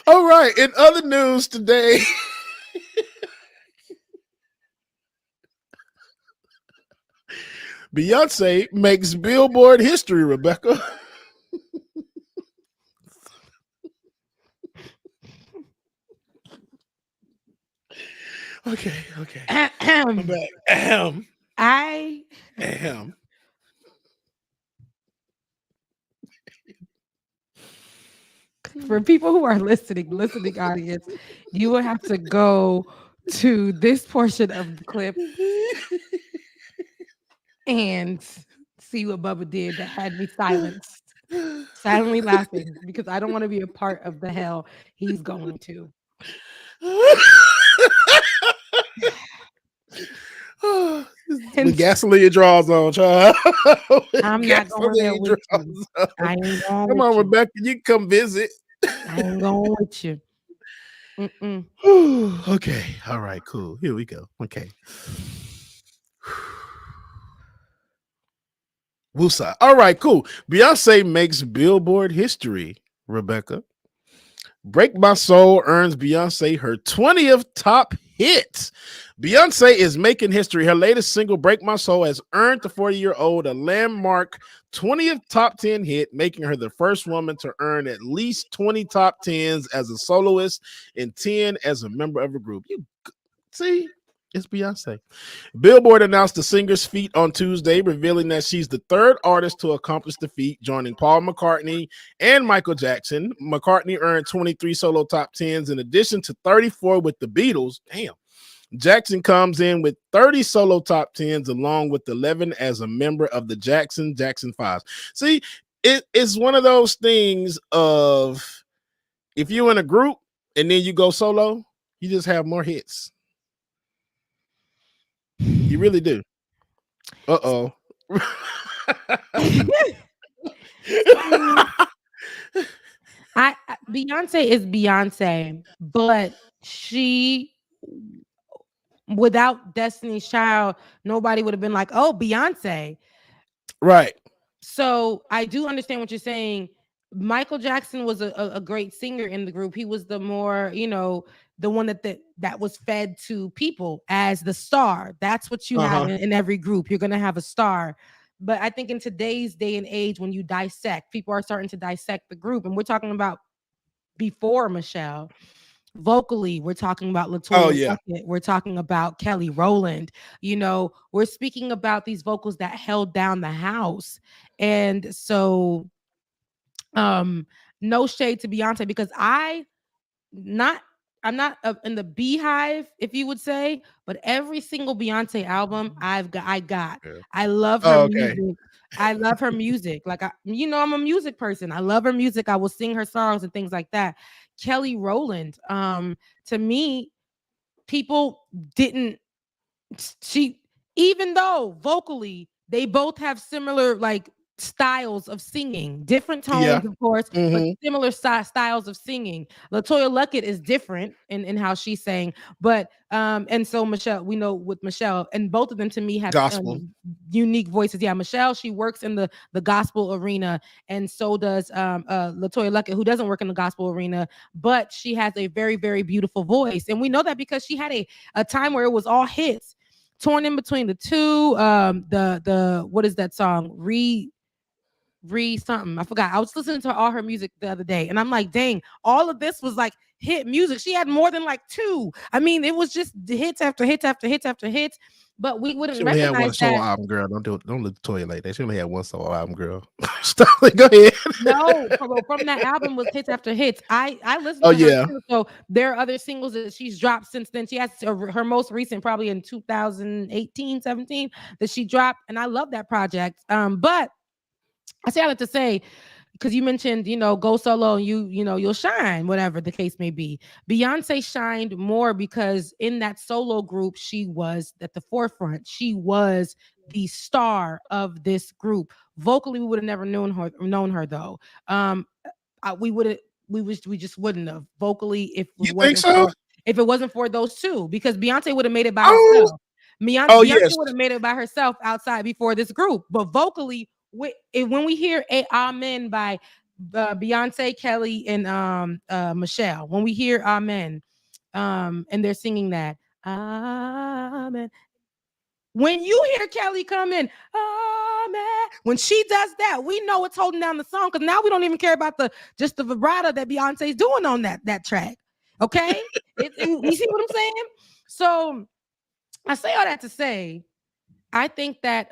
All right. In other news today, Beyoncé makes Billboard history, Rebecca. Okay. I'm back. For people who are listening audience, you will have to go to this portion of the clip and see what Bubba did that had me silently laughing because I don't want to be a part of the hell he's going to. The gasoline draws on, child. I'm not going there with you. I ain't going come with on, you. Rebecca, you can come visit. I ain't going with you. Okay. All right. Cool. Here we go. Okay. Woosah. All right. Cool. Beyonce makes Billboard history, Rebecca. Break My Soul earns Beyonce her 20th top hit. Beyonce is making history. Her latest single, Break My Soul, has earned the 40-year-old a landmark 20th top 10 hit, making her the first woman to earn at least 20 top 10s as a soloist and 10 as a member of a group. You see, it's Beyonce. Billboard announced the singer's feat on Tuesday, revealing that she's the third artist to accomplish the feat, joining Paul McCartney and Michael Jackson. McCartney earned 23 solo top 10s in addition to 34 with the Beatles. Damn. Jackson comes in with 30 solo top 10s along with 11 as a member of the Jackson 5. See, it's one of those things of if you're in a group and then you go solo, you just have more hits. You really do. Uh-oh. Beyonce is Beyonce, but she, without Destiny's Child, nobody would have been like, oh, Beyonce. Right. So I do understand what you're saying. Michael Jackson was a great singer in the group. He was the more, the one that was fed to people as the star. That's what you have in every group. You're gonna have a star. But I think in today's day and age, when you dissect, people are starting to dissect the group, and we're talking about before Michelle. Vocally, we're talking about Latoya Luckett. We're talking about Kelly Rowland. We're speaking about these vocals that held down the house. And so no shade to Beyonce, because I'm not in the beehive, if you would say, but every single Beyonce album I got. I love her music. I love her music. Like I'm a music person. I love her music. I will sing her songs and things like that. Kelly Rowland, to me, people didn't she even though vocally they both have similar like styles of singing, different tones, of course, but similar styles of singing. Latoya Luckett is different in how she sang, but and so Michelle, we know with Michelle, and both of them to me have unique voices. Yeah, Michelle, she works in the gospel arena, and so does Latoya Luckett, who doesn't work in the gospel arena, but she has a very, very beautiful voice, and we know that because she had a time where it was all hits. Torn in between the two, the what is that song? Re something. I forgot. I was listening to all her music the other day, and I'm like, dang, all of this was like hit music. She had more than like two. I mean, it was just hits after hits after hits after hits. But we wouldn't she only recognize had one solo that. album, girl. Don't look to you like that. She only had one solo album, girl. Stop. Go ahead. No, from that album was hits after hits. I listened to her too, so there are other singles that she's dropped since then. She has her most recent probably in 2018, 17 that she dropped, and I love that project. But I say all that to say, because you mentioned, go solo and you'll shine, whatever the case may be. Beyonce shined more because in that solo group, she was at the forefront. She was the star of this group. Vocally, we would have never known her though. We just wouldn't have vocally if it wasn't for those two, because Beyonce would have made it by herself. Beyonce would have made it by herself outside before this group, but vocally, when we hear Amen by Beyonce, Kelly, and Michelle, when we hear Amen, and they're singing that Amen. When you hear Kelly come in, Amen, when she does that, we know it's holding down the song, because now we don't even care about just the vibrato that Beyonce's doing on that track. Okay, you see what I'm saying? So I say all that to say, I think that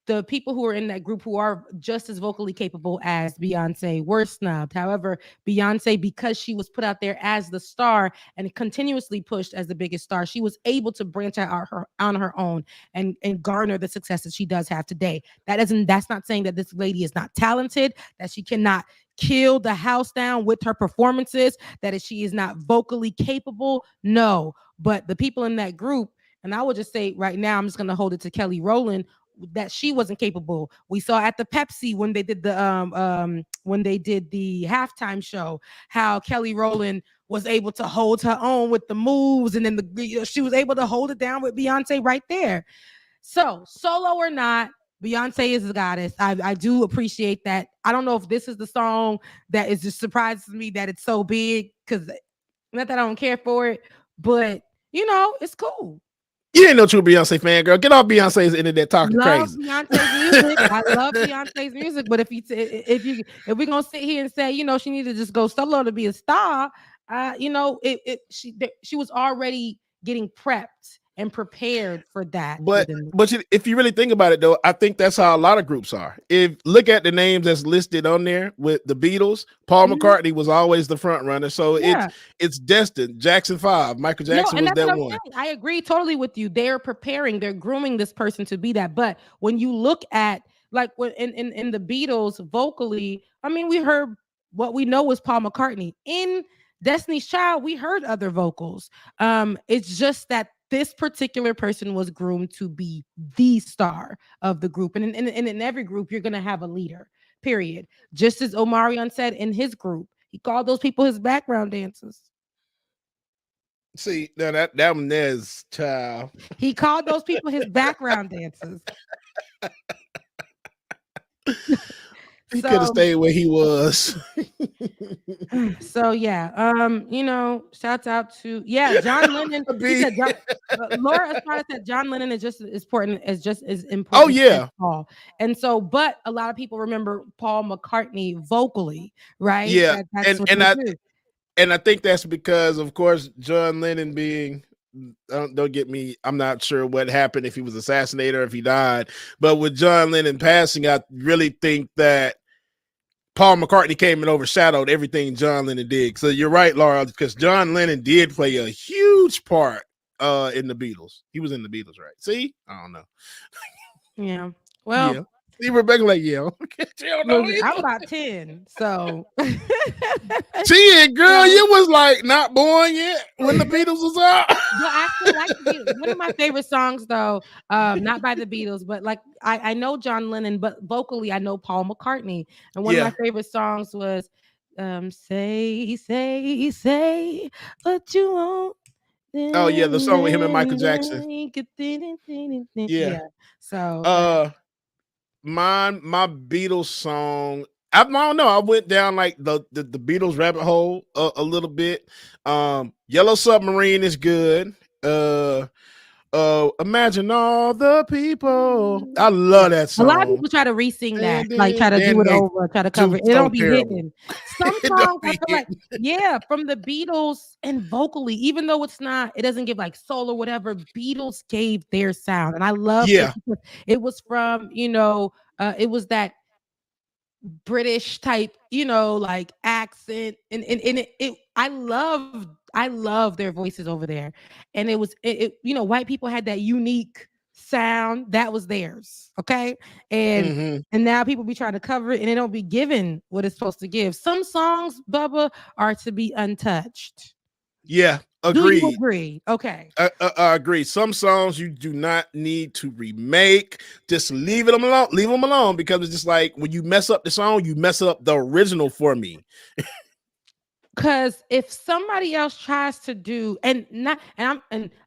the people who are in that group who are just as vocally capable as Beyonce were snubbed. However, Beyonce, because she was put out there as the star and continuously pushed as the biggest star, she was able to branch out on her own and garner the success that she does have today. That's not saying that this lady is not talented, that she cannot kill the house down with her performances, that she is not vocally capable. No, but the people in that group, and I would just say right now, I'm just going to hold it to Kelly Rowland, that she wasn't capable. We saw at the Pepsi when they did the halftime show, how Kelly Rowland was able to hold her own with the moves, and then she was able to hold it down with Beyonce right there. So solo or not, Beyonce is a goddess. I do appreciate that. I don't know if this is the song that is just surprises me that it's so big, because not that I don't care for it, but it's cool. You ain't no true Beyonce fan, girl. Get off Beyonce's internet talking crazy. Beyonce's music. I love Beyonce's music, but if we're gonna sit here and say, she need to just go solo to be a star, she was already getting prepped and prepared for that. But if you really think about it, though, I think that's how a lot of groups are. If look at the names that's listed on there with the Beatles, Paul McCartney was always the front runner, so it's destined. Jackson 5, Michael Jackson was that one. I agree totally with you. They're preparing, they're grooming this person to be that. But when you look at like when in the Beatles vocally, I mean, we heard what we know was Paul McCartney. In Destiny's Child, we heard other vocals. It's just that this particular person was groomed to be the star of the group. And in every group, you're going to have a leader, period. Just as Omarion said in his group, he called those people his background dancers. See, now that one there's child. He called those people his background dancers. He could have stayed where he was. So yeah, shouts out to John Lennon. He said Laura Estrada said John Lennon is just as important Oh as yeah, Paul. And so, but a lot of people remember Paul McCartney vocally, right? yeah, That's what and they I do. and I think that's because, of course, John Lennon being. Don't get me. I'm not sure what happened, if he was assassinated or if he died. But with John Lennon passing, I really think that Paul McCartney came and overshadowed everything John Lennon did. So you're right, Laura, because John Lennon did play a huge part in the Beatles. He was in the Beatles, right? See? I don't know. Yeah. Well, yeah. See, Rebecca like, yeah. I'm about 10. So 10, girl, you was like not born yet when the Beatles was out. But I still like the Beatles. One of my favorite songs, though, not by the Beatles, but like I know John Lennon, but vocally I know Paul McCartney. And one of my favorite songs was Say What You Want. Oh yeah, the song with him and Michael Jackson. Yeah. So my Beatles song. I don't know. I went down like the Beatles rabbit hole a little bit. Yellow Submarine is good. Imagine All the People. I love that song. A lot of people try to re-sing that, like try to do it over, try to cover it. It don't be hitting. Some songs I feel like, from the Beatles and vocally, even though it doesn't give like soul or whatever, Beatles gave their sound. And I love it because it was from, it was that British type, like accent, and I love their voices over there, and it was white people had that unique sound that was theirs, okay, and now people be trying to cover it and it don't be given what it's supposed to give. Some songs, Bubba, are to be untouched. Yeah, agreed. Do you agree? Okay. I agree. Some songs you do not need to remake. Just leave them alone. Leave them alone, because it's just like when you mess up the song, you mess up the original for me. Because if somebody else tries to do I'm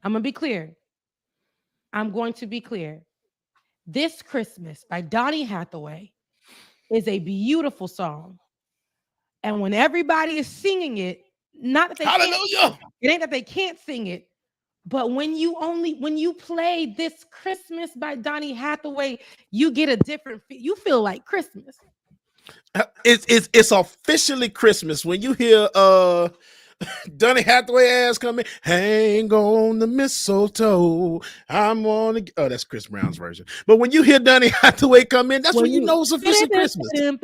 gonna be clear. I'm going to be clear. This Christmas by Donny Hathaway is a beautiful song, and when everybody is singing it, not that they hallelujah, it ain't that they can't sing it, but when you play This Christmas by Donny Hathaway, you get a different you feel like Christmas. It's officially Christmas when you hear Donny Hathaway ass coming, hang on the mistletoe. That's Chris Brown's version. But when you hear Donny Hathaway come in, that's when you know it's officially Christmas. And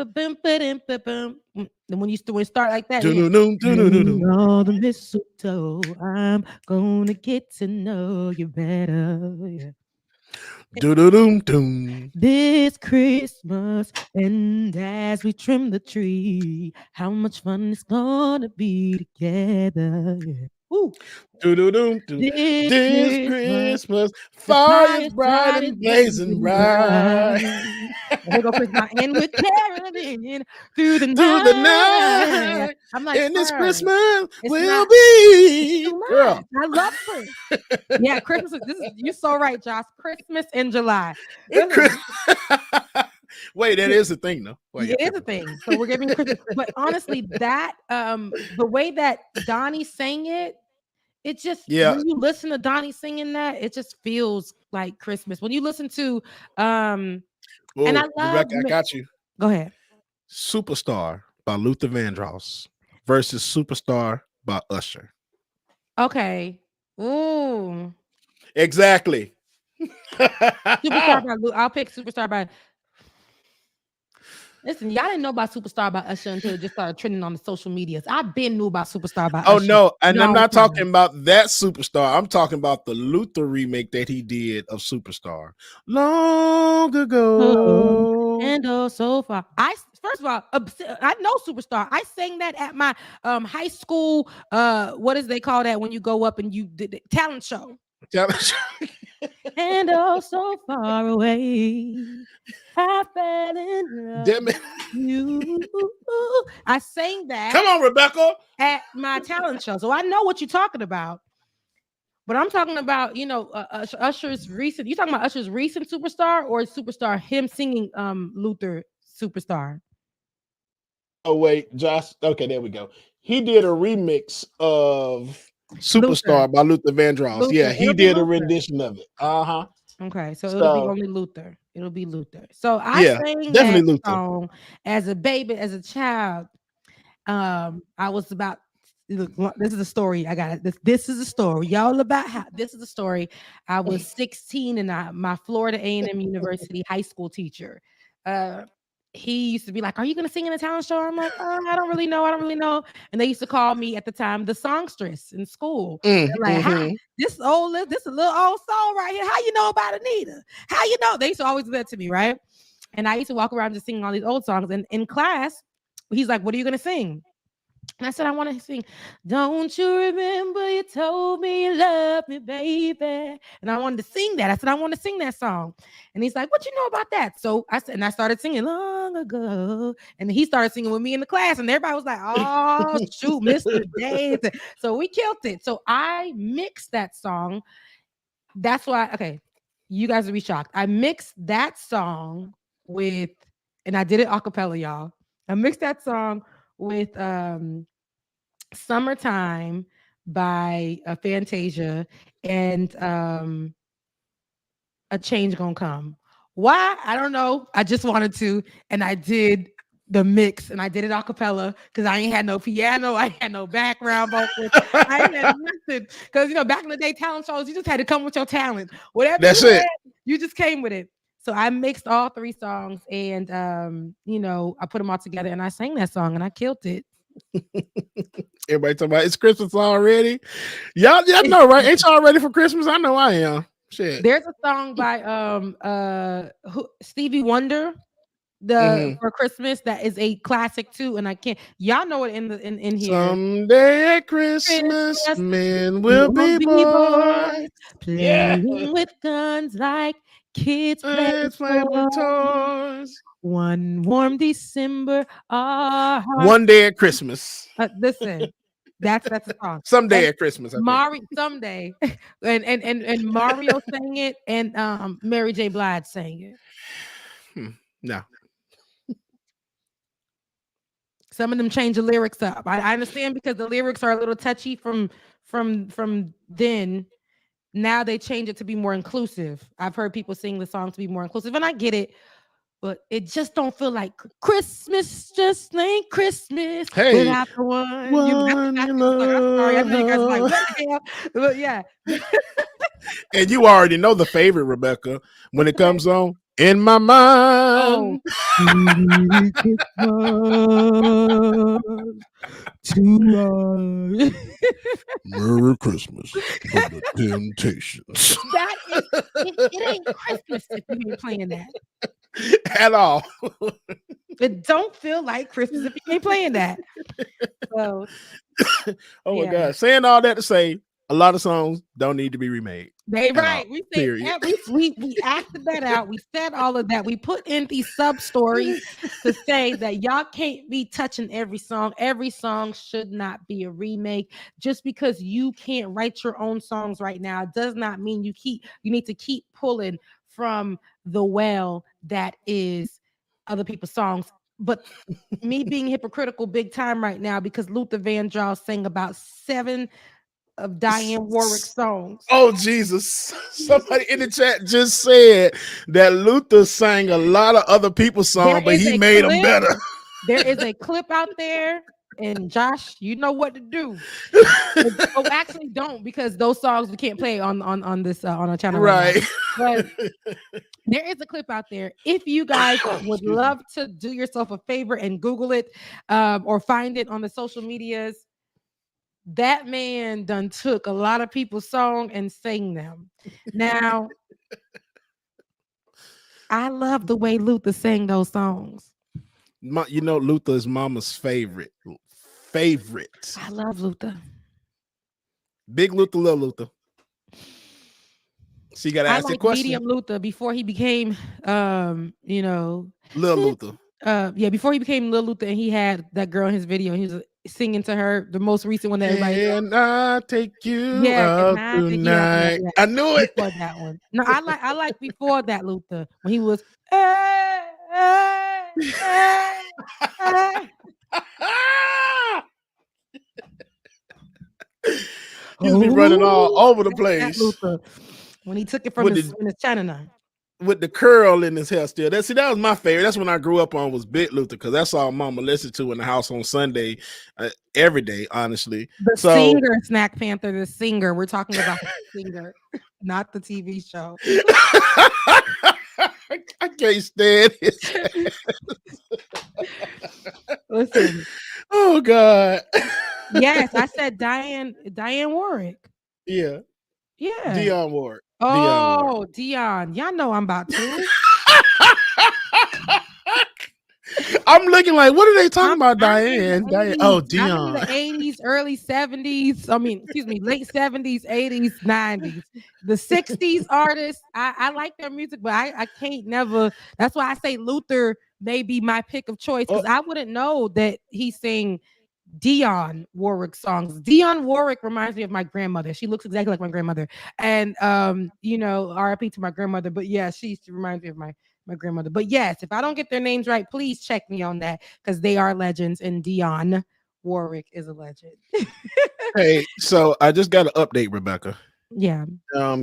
when you start like that, on the mistletoe, I'm gonna get to know you better. Yeah. This Christmas, and as we trim the tree, how much fun it's gonna be together. Yeah. Ooh. This Christmas, fire is bright and blazing bright. Here go Christmas, and we're caroling through the night. I'm like, and this Christmas will be. Girl. I love Christmas. Yeah, Christmas. You're so right, Josh. Christmas in July. Wait, that is a thing, though. It is a thing. So we're giving Christmas. But honestly, that the way that Donnie sang it, it just when you listen to Donnie singing that, it just feels like Christmas. When you listen to and I love Rebecca, I got you. Go ahead. Superstar by Luther Vandross versus Superstar by Usher. Okay. Ooh. Exactly. Superstar by I'll pick Superstar by. Listen, y'all didn't know about Superstar by Usher until it just started trending on the social medias. I've been knew about Superstar by Usher. Oh no, and I'm not talking about that Superstar. I'm talking about the Luther remake that he did of Superstar long ago. And so far, first of all, I know Superstar. I sang that at my high school. What is they call that when you go up and you did the talent show? And so far away, I fell in love with you. I sang that. Come on, Rebecca. At my talent show, so I know what you're talking about. But I'm talking about, Usher's recent. You talking about Usher's recent Superstar or Superstar him singing Luther Superstar? Oh wait, Josh. Okay, there we go. He did a remix of Luther. Superstar by Luther Vandross. Yeah, Luther. he It'll be did a Luther. rendition of it. Uh-huh. Okay, so it'll be So only Luther. It'll be Luther. So I yeah, sang definitely that Luther. song as a baby, as a child. I was about. Look, this is a story. I got it. This is a story, y'all. About how this is a story. I was 16, and my Florida A&M University high school teacher. He used to be like, "Are you going to sing in a talent show?" I'm like, "I don't really know. I don't really know." And they used to call me at the time the songstress in school. They're like, "Hi, this is a little old soul right here. How you know about Anita? How you know?" They used to always do that to me, right? And I used to walk around just singing all these old songs. And in class, he's like, "What are you going to sing?" And I said, "I want to sing, Don't You Remember You Told Me You Loved Me, Baby." And I wanted to sing that. I said, "I want to sing that song." And he's like, "What you know about that?" So I said, and I started singing long ago. And he started singing with me in the class. And everybody was like, "Oh, shoot, Mr. Days." So we killed it. So I mixed that song. That's why, okay, you guys will be shocked. I mixed that song with, and I did it a cappella, y'all. I mixed that song with Summertime by Fantasia and A Change Gonna Come. Why? I don't know. I just wanted to, and I did the mix, and I did it a cappella because I ain't had no piano, I had no background vocals, I ain't had nothing. Because back in the day, talent shows, you just had to come with your talent. Whatever That's you it. had, you just came with it. So I mixed all 3 songs, and I put them all together, and I sang that song, and I killed it. Everybody talking about it's Christmas already. Y'all know, right? Ain't y'all ready for Christmas? I know I am. Shit. There's a song by Stevie Wonder, for Christmas, that is a classic too, and I can't. Y'all know it in here. Someday at Christmas, men will be boys playing with guns like kids play with toys. One warm December, our hearts. One day at Christmas. Listen, that's a song. Someday at Christmas. Someday, and Mario sang it, and Mary J. Blige sang it. No. Some of them change the lyrics up. I understand because the lyrics are a little touchy from then. Now they change it to be more inclusive. I've heard people sing the song to be more inclusive, and I get it, but it just don't feel like Christmas. Just ain't Christmas without the one you love. I'm sorry, I know you guys are like, what the hell? But yeah. And you already know the favorite, Rebecca, when it comes on. In my mind. Merry Christmas from the Temptations. That is, it ain't Christmas if you ain't playing that. At all. It don't feel like Christmas if you ain't playing that. So, oh my God. Saying all that to say, a lot of songs don't need to be remade. They right. We acted that out. We said all of that. We put in these sub stories to say that y'all can't be touching every song. Every song should not be a remake. Just because you can't write your own songs right now does not mean you need to keep pulling from the well that is other people's songs. But me being hypocritical big time right now because Luther Vandross sang about 7 of Diane Warwick's songs. Oh, Jesus. Somebody in the chat just said that Luther sang a lot of other people's songs, but he made them better. There is a clip out there, and Josh, you know what to do. Actually don't, because those songs we can't play on this on our channel. Right. But there is a clip out there. If you guys would love to do yourself a favor and Google it or find it on the social medias, that man done took a lot of people's song and sang them. Now, I love the way Luther sang those songs. Luther is mama's favorite. I love Luther. Big Luther, little Luther. So you got to ask the question. Medium Luther before he became, Lil Luther. Before he became Lil Luther, and he had that girl in his video. And he was singing to her, the most recent one that everybody. And I take you out tonight. I knew it. Before that one. No, I like before that Luther when he was. He'll be running all over the That place Luther, when he took it from with his China. with the curl in his hair still. That was my favorite. That's when I grew up on was Big Luther because that's all Mama listened to in the house on Sunday, every day, honestly. The singer, Snack Panther, the singer. We're talking about the singer, not the TV show. I can't stand it. Listen. Oh God. Yes, I said Diane Warwick. Yeah. Yeah. Dionne Warwick. Oh, Dion. Y'all know I'm about to. I'm looking like, what are they talking about, Diane? Diane. Oh, I'm in the Dionne. 80s, early 70s. I mean, excuse me, late 70s, 80s, 90s. The 60s artists, I like their music, but I can't never. That's why I say Luther may be my pick of choice because I wouldn't know that he sang Dionne Warwick songs. Dionne Warwick reminds me of my grandmother. She looks exactly like my grandmother. And RIP to my grandmother. But yeah, she reminds me of my grandmother. But yes, if I don't get their names right, please check me on that because they are legends and Dionne Warwick is a legend. Hey, so I just got an update, Rebecca. Yeah.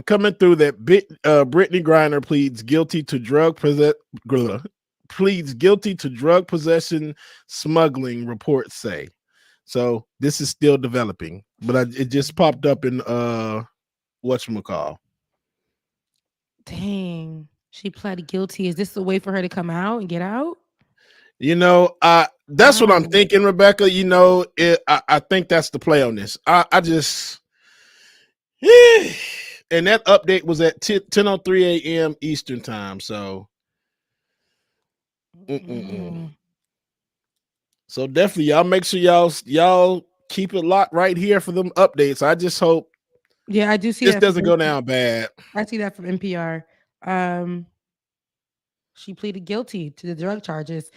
Coming through that Brittney Griner pleads guilty to drug possession smuggling, reports say. So this is still developing, but it just popped up in whatchamacall. Dang, she pled guilty. Is this a way for her to come out and get out? That's what I'm thinking, Rebecca. I think that's the play on this. I just and that update was at 10:03 a.m. Eastern time. So So definitely, y'all make sure y'all keep it locked right here for them updates. I just hope, I do see this doesn't go down bad. I see that from NPR. She pleaded guilty to the drug charges.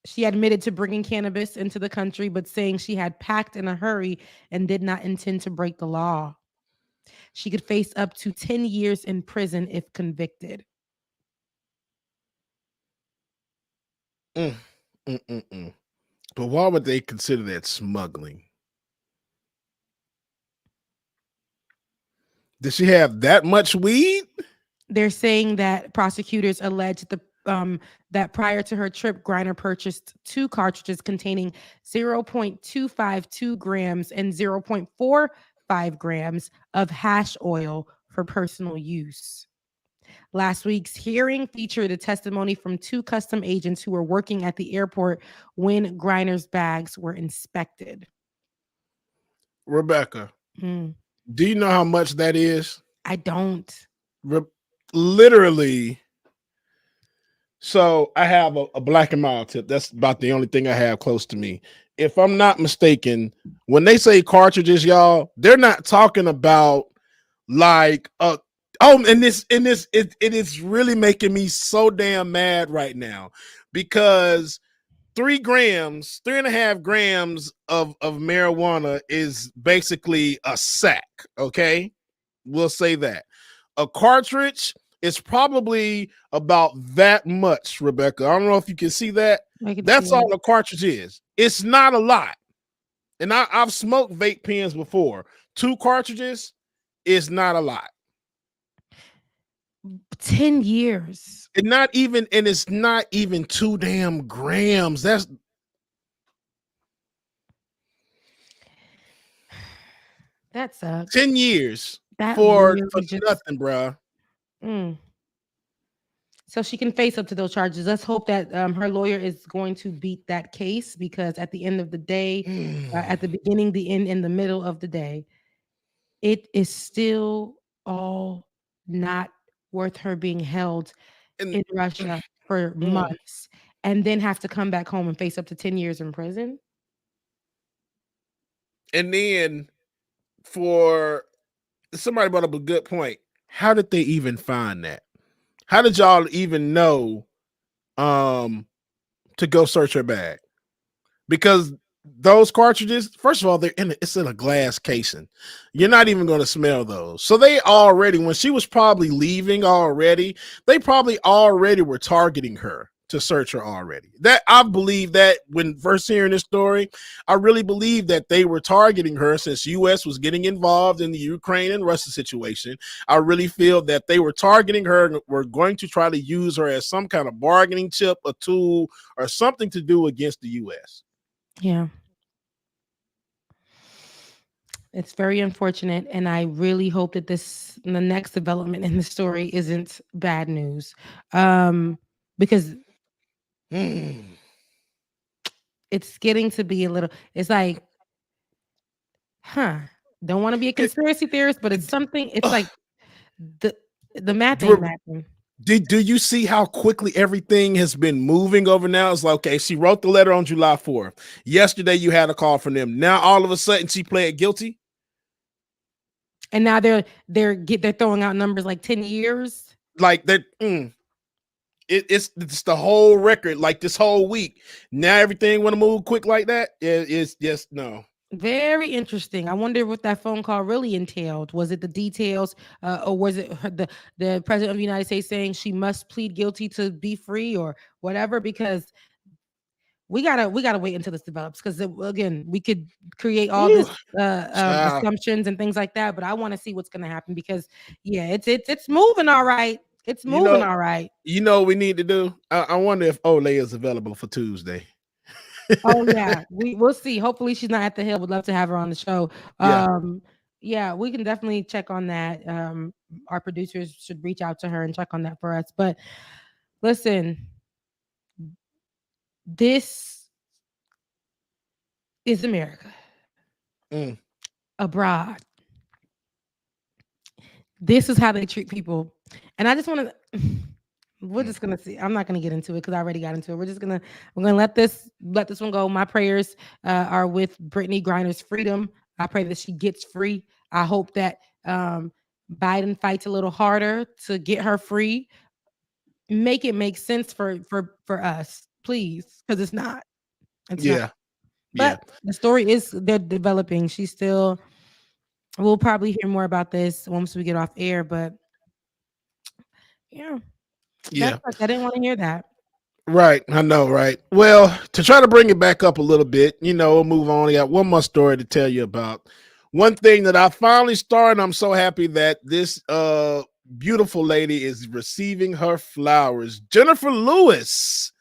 She admitted to bringing cannabis into the country, but saying she had packed in a hurry and did not intend to break the law. She could face up to 10 years in prison if convicted. But why would they consider that smuggling? Does she have that much weed? They're saying that prosecutors allege that prior to her trip, Griner purchased 2 cartridges containing 0.252 grams and 0.45 grams of hash oil for personal use. Last week's hearing featured a testimony from 2 custom agents who were working at the airport when Griner's bags were inspected. Rebecca, do you know how much that is? I don't. Literally. So I have a Black and Mild tip. That's about the only thing I have close to me. If I'm not mistaken, when they say cartridges, y'all, they're not talking about like it is really making me so damn mad right now because 3.5 grams of marijuana is basically a sack. Okay, we'll say that. A cartridge is probably about that much, Rebecca. I don't know if you can see that. That's all a cartridge is. It's not a lot. And I've smoked vape pens before. 2 cartridges is not a lot. 10 years. And it's not even 2 damn grams. That sucks. 10 years for nothing, bro. So she can face up to those charges. Let's hope that her lawyer is going to beat that case because at the end of the day, at the beginning, the end, in the middle of the day, it is still all not worth her being held in Russia for months and then have to come back home and face up to 10 years in prison. And then for somebody brought up a good point. How did they even find that? How did y'all even know to go search her bag? Because those cartridges, first of all, it's in a glass casing. You're not even going to smell those. So they already, when she was probably leaving already, they probably already were targeting her to search her already. That I believe that when first hearing this story, I really believe that they were targeting her since U.S. was getting involved in the Ukraine and Russia situation. I really feel that they were targeting her and were going to try to use her as some kind of bargaining chip, a tool, or something to do against the U.S. Yeah. It's very unfortunate, and I really hope that the next development in the story isn't bad news, because it's getting to be a little. It's like, huh? Don't want to be a conspiracy theorist, but it's something. It's like the the math ain't mathing. Do you see how quickly everything has been moving over now? It's like, okay, she wrote the letter on July 4th. Yesterday, you had a call from them. Now, all of a sudden, she pled guilty. And now they're throwing out numbers like 10 years. Like that, it's the whole record. Like this whole week, now everything want to move quick like that. It's just no. Very interesting. I wonder what that phone call really entailed. Was it the details, or was it the president of the United States saying she must plead guilty to be free or whatever? Because we gotta wait until this develops. Because again, we could create all this assumptions and things like that. But I want to see what's gonna happen because yeah, it's moving all right. It's moving all right. You know what we need to do? I wonder if Olay is available for Tuesday. Oh yeah, we'll see. Hopefully she's not at the Hill. Would love to have her on the show. Yeah, we can definitely check on that. Our producers should reach out to her and check on that for us. But listen, this is America. Abroad. This is how they treat people. And I just want to we're just gonna see. I'm not gonna get into it because I already got into it. We're gonna let this one go. My prayers are with Brittney Griner's freedom. I pray that she gets free. I hope that Biden fights a little harder to get her free. Make it make sense for us, please, because it's not. It's not. But the story they're developing. She's still. We'll probably hear more about this once we get off air, but yeah. I didn't want to hear that. Right. I know, right? Well, to try to bring it back up a little bit, we'll move on. I got one more story to tell you about. One thing that I finally started, I'm so happy that this beautiful lady is receiving her flowers. Jennifer Lewis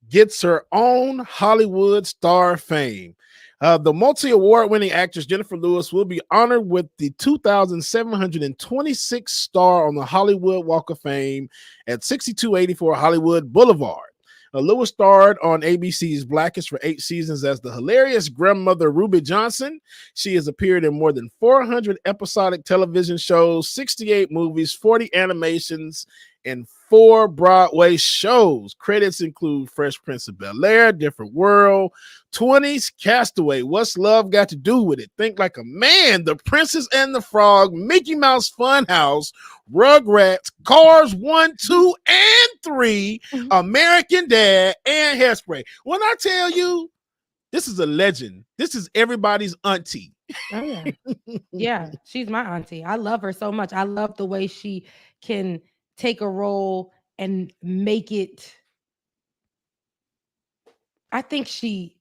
gets her own Hollywood star fame. The multi-award-winning actress Jennifer Lewis will be honored with the 2,726th star on the Hollywood Walk of Fame at 6284 Hollywood Boulevard. Lewis starred on ABC's Blackish for 8 seasons as the hilarious grandmother Ruby Johnson. She has appeared in more than 400 episodic television shows, 68 movies, 40 animations, and 4 Broadway shows. Credits include Fresh Prince of Bel-Air, Different World, 20s, Castaway, What's Love Got to Do with It, Think Like a Man, The Princess and the Frog, Mickey Mouse Funhouse, Rugrats, Cars 1, 2, and 3, American Dad, and Hairspray. When I tell you, this is a legend. This is everybody's auntie. Oh, yeah. Yeah, she's my auntie. I love her so much. I love the way she can take a role and make it. I think she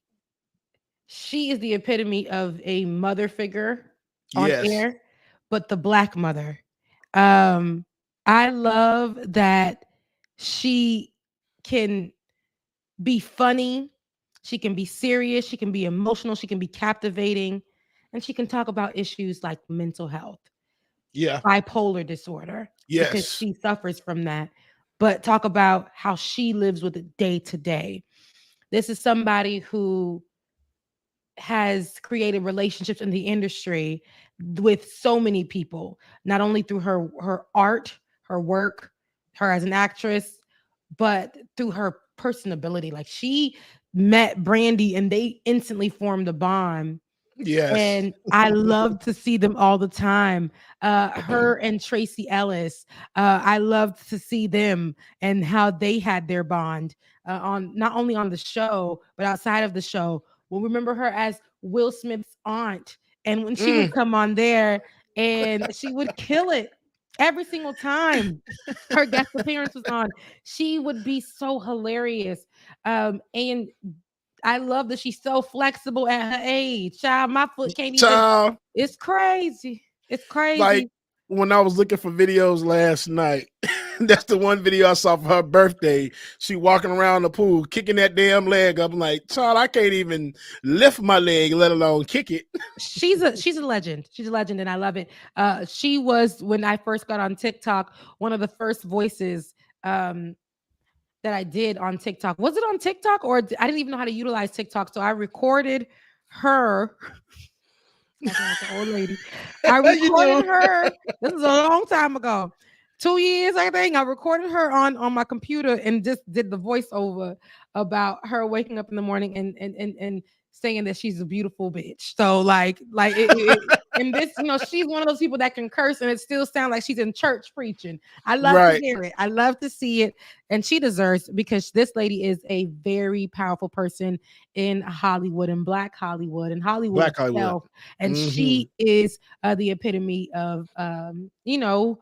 is the epitome of a mother figure on air, but the Black mother. I love that she can be funny, she can be serious, she can be emotional, she can be captivating, and she can talk about issues like mental health. Bipolar disorder. Because she suffers from that. But talk about how she lives with it day to day. This is somebody who has created relationships in the industry with so many people, not only through her art, her work, her as an actress, but through her personability. Like she met Brandy and they instantly formed a bond. And I love to see them all the time. Her and Tracy Ellis. I loved to see them and how they had their bond on not only on the show, but outside of the show. We'll remember her as Will Smith's aunt. And when she would come on there and she would kill it. Every single time her guest appearance was on, she would be so hilarious. And I love that she's so flexible at her age. Child, my foot can't even. Child, It's crazy. It's like crazy. when I was looking for videos last night, that's the one video I saw for her birthday. She walking around the pool, kicking that damn leg up. I'm like, child, I can't even lift my leg, let alone kick it. She's a legend. She's a legend, and I love it. She was, when I first got on TikTok, one of the first voices that I did on TikTok. Was it on TikTok, or I didn't even know how to utilize TikTok? So I recorded her. Like an old lady. I recorded her. This is a long time ago. 2 years, I think. I recorded her on my computer and just did the voiceover about her waking up in the morning and saying that she's a beautiful bitch. So and this, she's one of those people that can curse and it still sounds like she's in church preaching. I love to hear it. I love to see it. And she deserves, because this lady is a very powerful person in Hollywood and Black Hollywood and Hollywood itself. And she is the epitome of,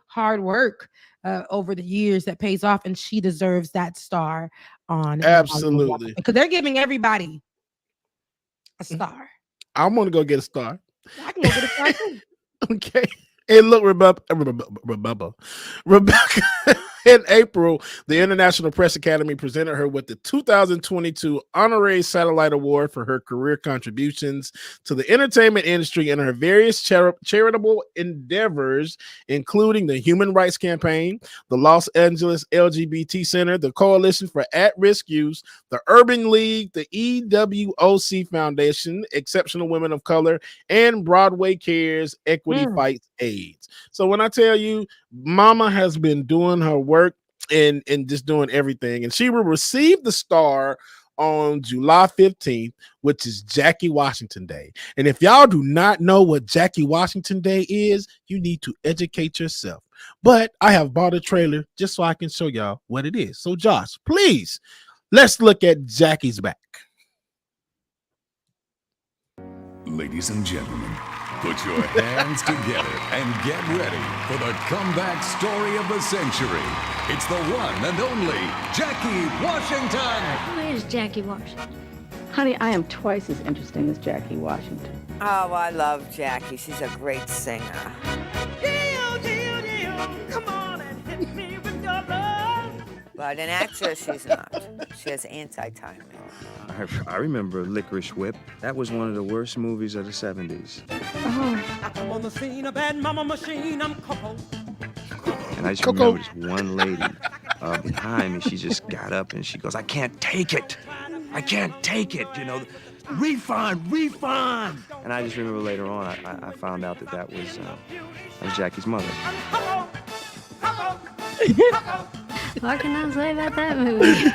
hard work over the years that pays off. And she deserves that star on. Absolutely. Because they're giving everybody a star. I want to go get a star. I can go get a star too. Okay. And look, Rebecca, in April, the International Press Academy presented her with the 2022 Honorary Satellite Award for her career contributions to the entertainment industry and her various charitable endeavors, including the Human Rights Campaign, the Los Angeles LGBT Center, the Coalition for At-Risk Youth, the Urban League, the EWOC Foundation, Exceptional Women of Color, and Broadway Cares Equity Fights AIDS. So when I tell you, Mama has been doing her work and just doing everything, and she will receive the star on July 15th, which is Jackie Washington Day. And if y'all do not know what Jackie Washington Day is, you need to educate yourself. But I have bought a trailer just so I can show y'all what it is. So Josh, please, let's look at Jackie's back. Ladies and gentlemen, put your hands together and get ready for the comeback story of the century. It's the one and only Jackie Washington. Who is Jackie Washington? Honey, I am twice as interesting as Jackie Washington. Oh, I love Jackie. She's a great singer. Come on and hit me with your love. But an actress, she's not. She has anti-timing. I remember Licorice Whip. That was one of the worst movies of the 70s. I'm on the scene, a bad mama machine, I'm Coco. And I just remember this one lady behind me, she just got up and she goes, I can't take it. I can't take it, refund. And I just remember later on, I found out that was Jackie's mother. What can I say about that movie?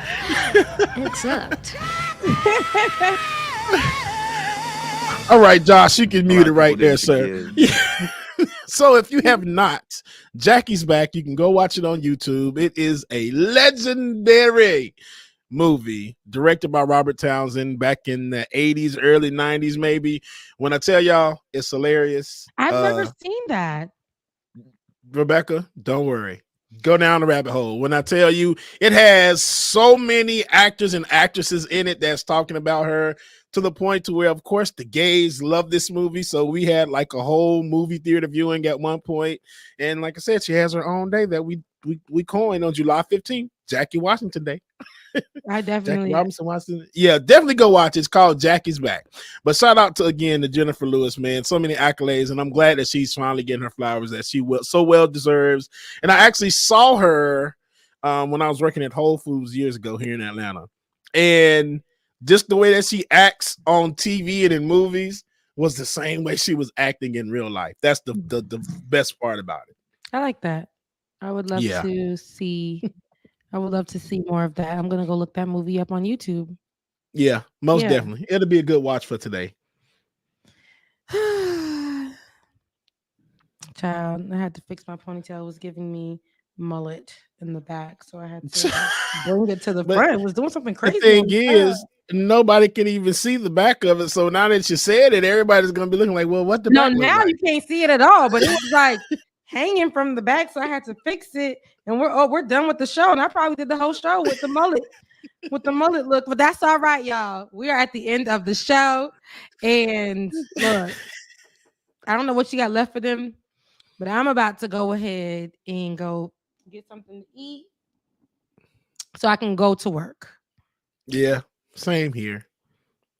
It sucked. All right, Josh, you can mute it right there, sir. So if you have not, Jackie's Back, you can go watch it on YouTube. It is a legendary movie directed by Robert Townsend back in the 80s, early 90s, maybe. When I tell y'all, it's hilarious. I've never seen that. Rebecca, don't worry. Go down the rabbit hole. When I tell you, it has so many actors and actresses in it that's talking about her, to the point to where, of course, the gays love this movie. So we had like a whole movie theater viewing at one point. And like I said, she has her own day that we coined on July 15th, Jackie Washington Day. I definitely. Jackie Robinson Washington. Yeah, definitely go watch it. It's called Jackie's Back. But shout out to Jennifer Lewis, man. So many accolades, and I'm glad that she's finally getting her flowers that she so well deserves. And I actually saw her when I was working at Whole Foods years ago here in Atlanta, and just the way that she acts on TV and in movies was the same way she was acting in real life. That's the best part about it. I like that. I would love to see. I would love to see more of that. I'm gonna go look that movie up on YouTube. Yeah, most definitely. It'll be a good watch for today. Child, I had to fix my ponytail. It was giving me mullet in the back, so I had to bring it to the front. It was doing something crazy. The thing is, nobody can even see the back of it. So now that you said it, everybody's gonna be looking like, well, what the back now like? You can't see it at all. But it was like hanging from the back, so I had to fix it. And we're done with the show. And I probably did the whole show with the mullet. With the mullet look, but that's all right, y'all. We are at the end of the show, and look, I don't know what you got left for them, but I'm about to go ahead and go get something to eat so I can go to work. Yeah, same here.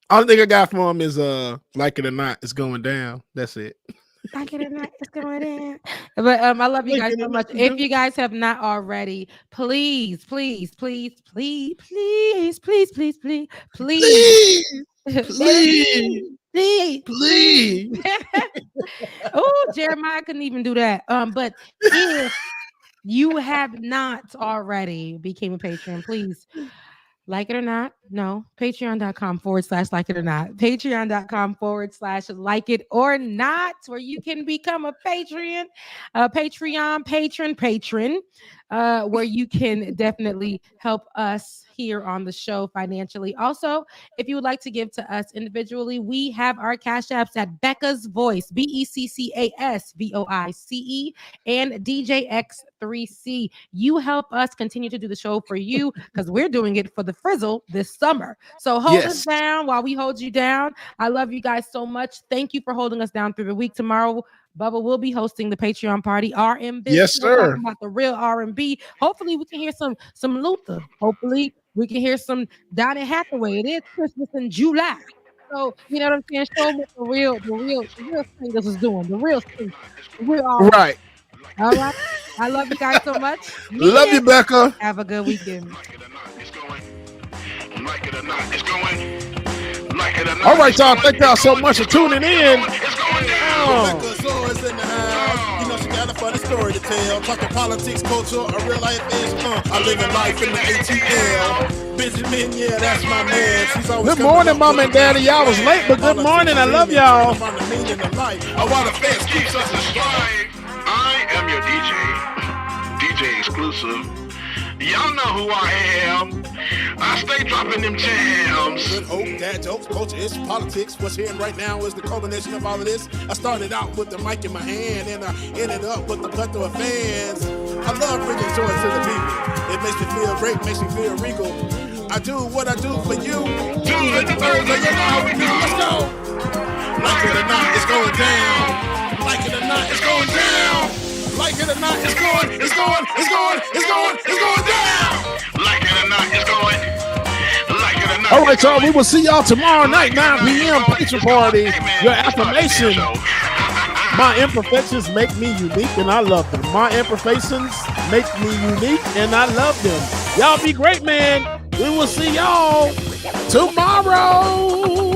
All thing I got for him is like it or not, it's going down. That's it. Like it or not, it's going down. But I love you guys so much. If you guys have not already, please. Oh, Jeremiah couldn't even do that. But if you have not already became a patron, please. Like it or not, no. Patreon.com/like it or not. Patreon.com/like it or not, where you can become a Patreon patron, where you can definitely help us here on the show financially. Also, if you would like to give to us individually, we have our cash apps at Becca's Voice, BECCAS VOICE, and DJX3C. You help us continue to do the show for you because we're doing it for the Frizzle this summer. So hold us down while we hold you down. I love you guys so much. Thank you for holding us down through the week. Tomorrow, Bubba will be hosting the Patreon party. RM Business. Yes, sir. Talking about the real R&B. Hopefully, we can hear some Luther. Hopefully, we can hear some Donny Hathaway. It is Christmas in July. So, you know what I'm saying? Show them what the real singers is doing. The real singers. Right. All right. I love you guys so much. Love you, Becca. Have a good weekend. All right, y'all. Thank y'all so much for tuning in. Rebecca's always in the house. You know she got a funny story to tell. Talking politics, culture, a real life is I live in life in the ATL. Benjamin, yeah, that's my man. She's always good morning, Mom and Daddy. Y'all was late, but good morning. I love y'all. I am your DJ exclusive. Y'all know who I am. I stay dropping them jams. Good hope, dad jokes, culture is politics. What's here right now is the culmination of all of this. I started out with the mic in my hand, and I ended up with the plethora of fans. I love bringing joy to the people. It makes me feel great, makes me feel regal. I do what I do for you. Tuesday to Thursday, you know how we do. Let's go. Like it or not, it's going down. Like it or not, it's going down. Like it or not, it's going down. Like it or not, it's going. Like it or not. All right, y'all. We will see y'all tomorrow night, 9 p.m. Patron party. Your affirmation. My imperfections make me unique, and I love them. My imperfections make me unique, and I love them. Y'all be great, man. We will see y'all tomorrow.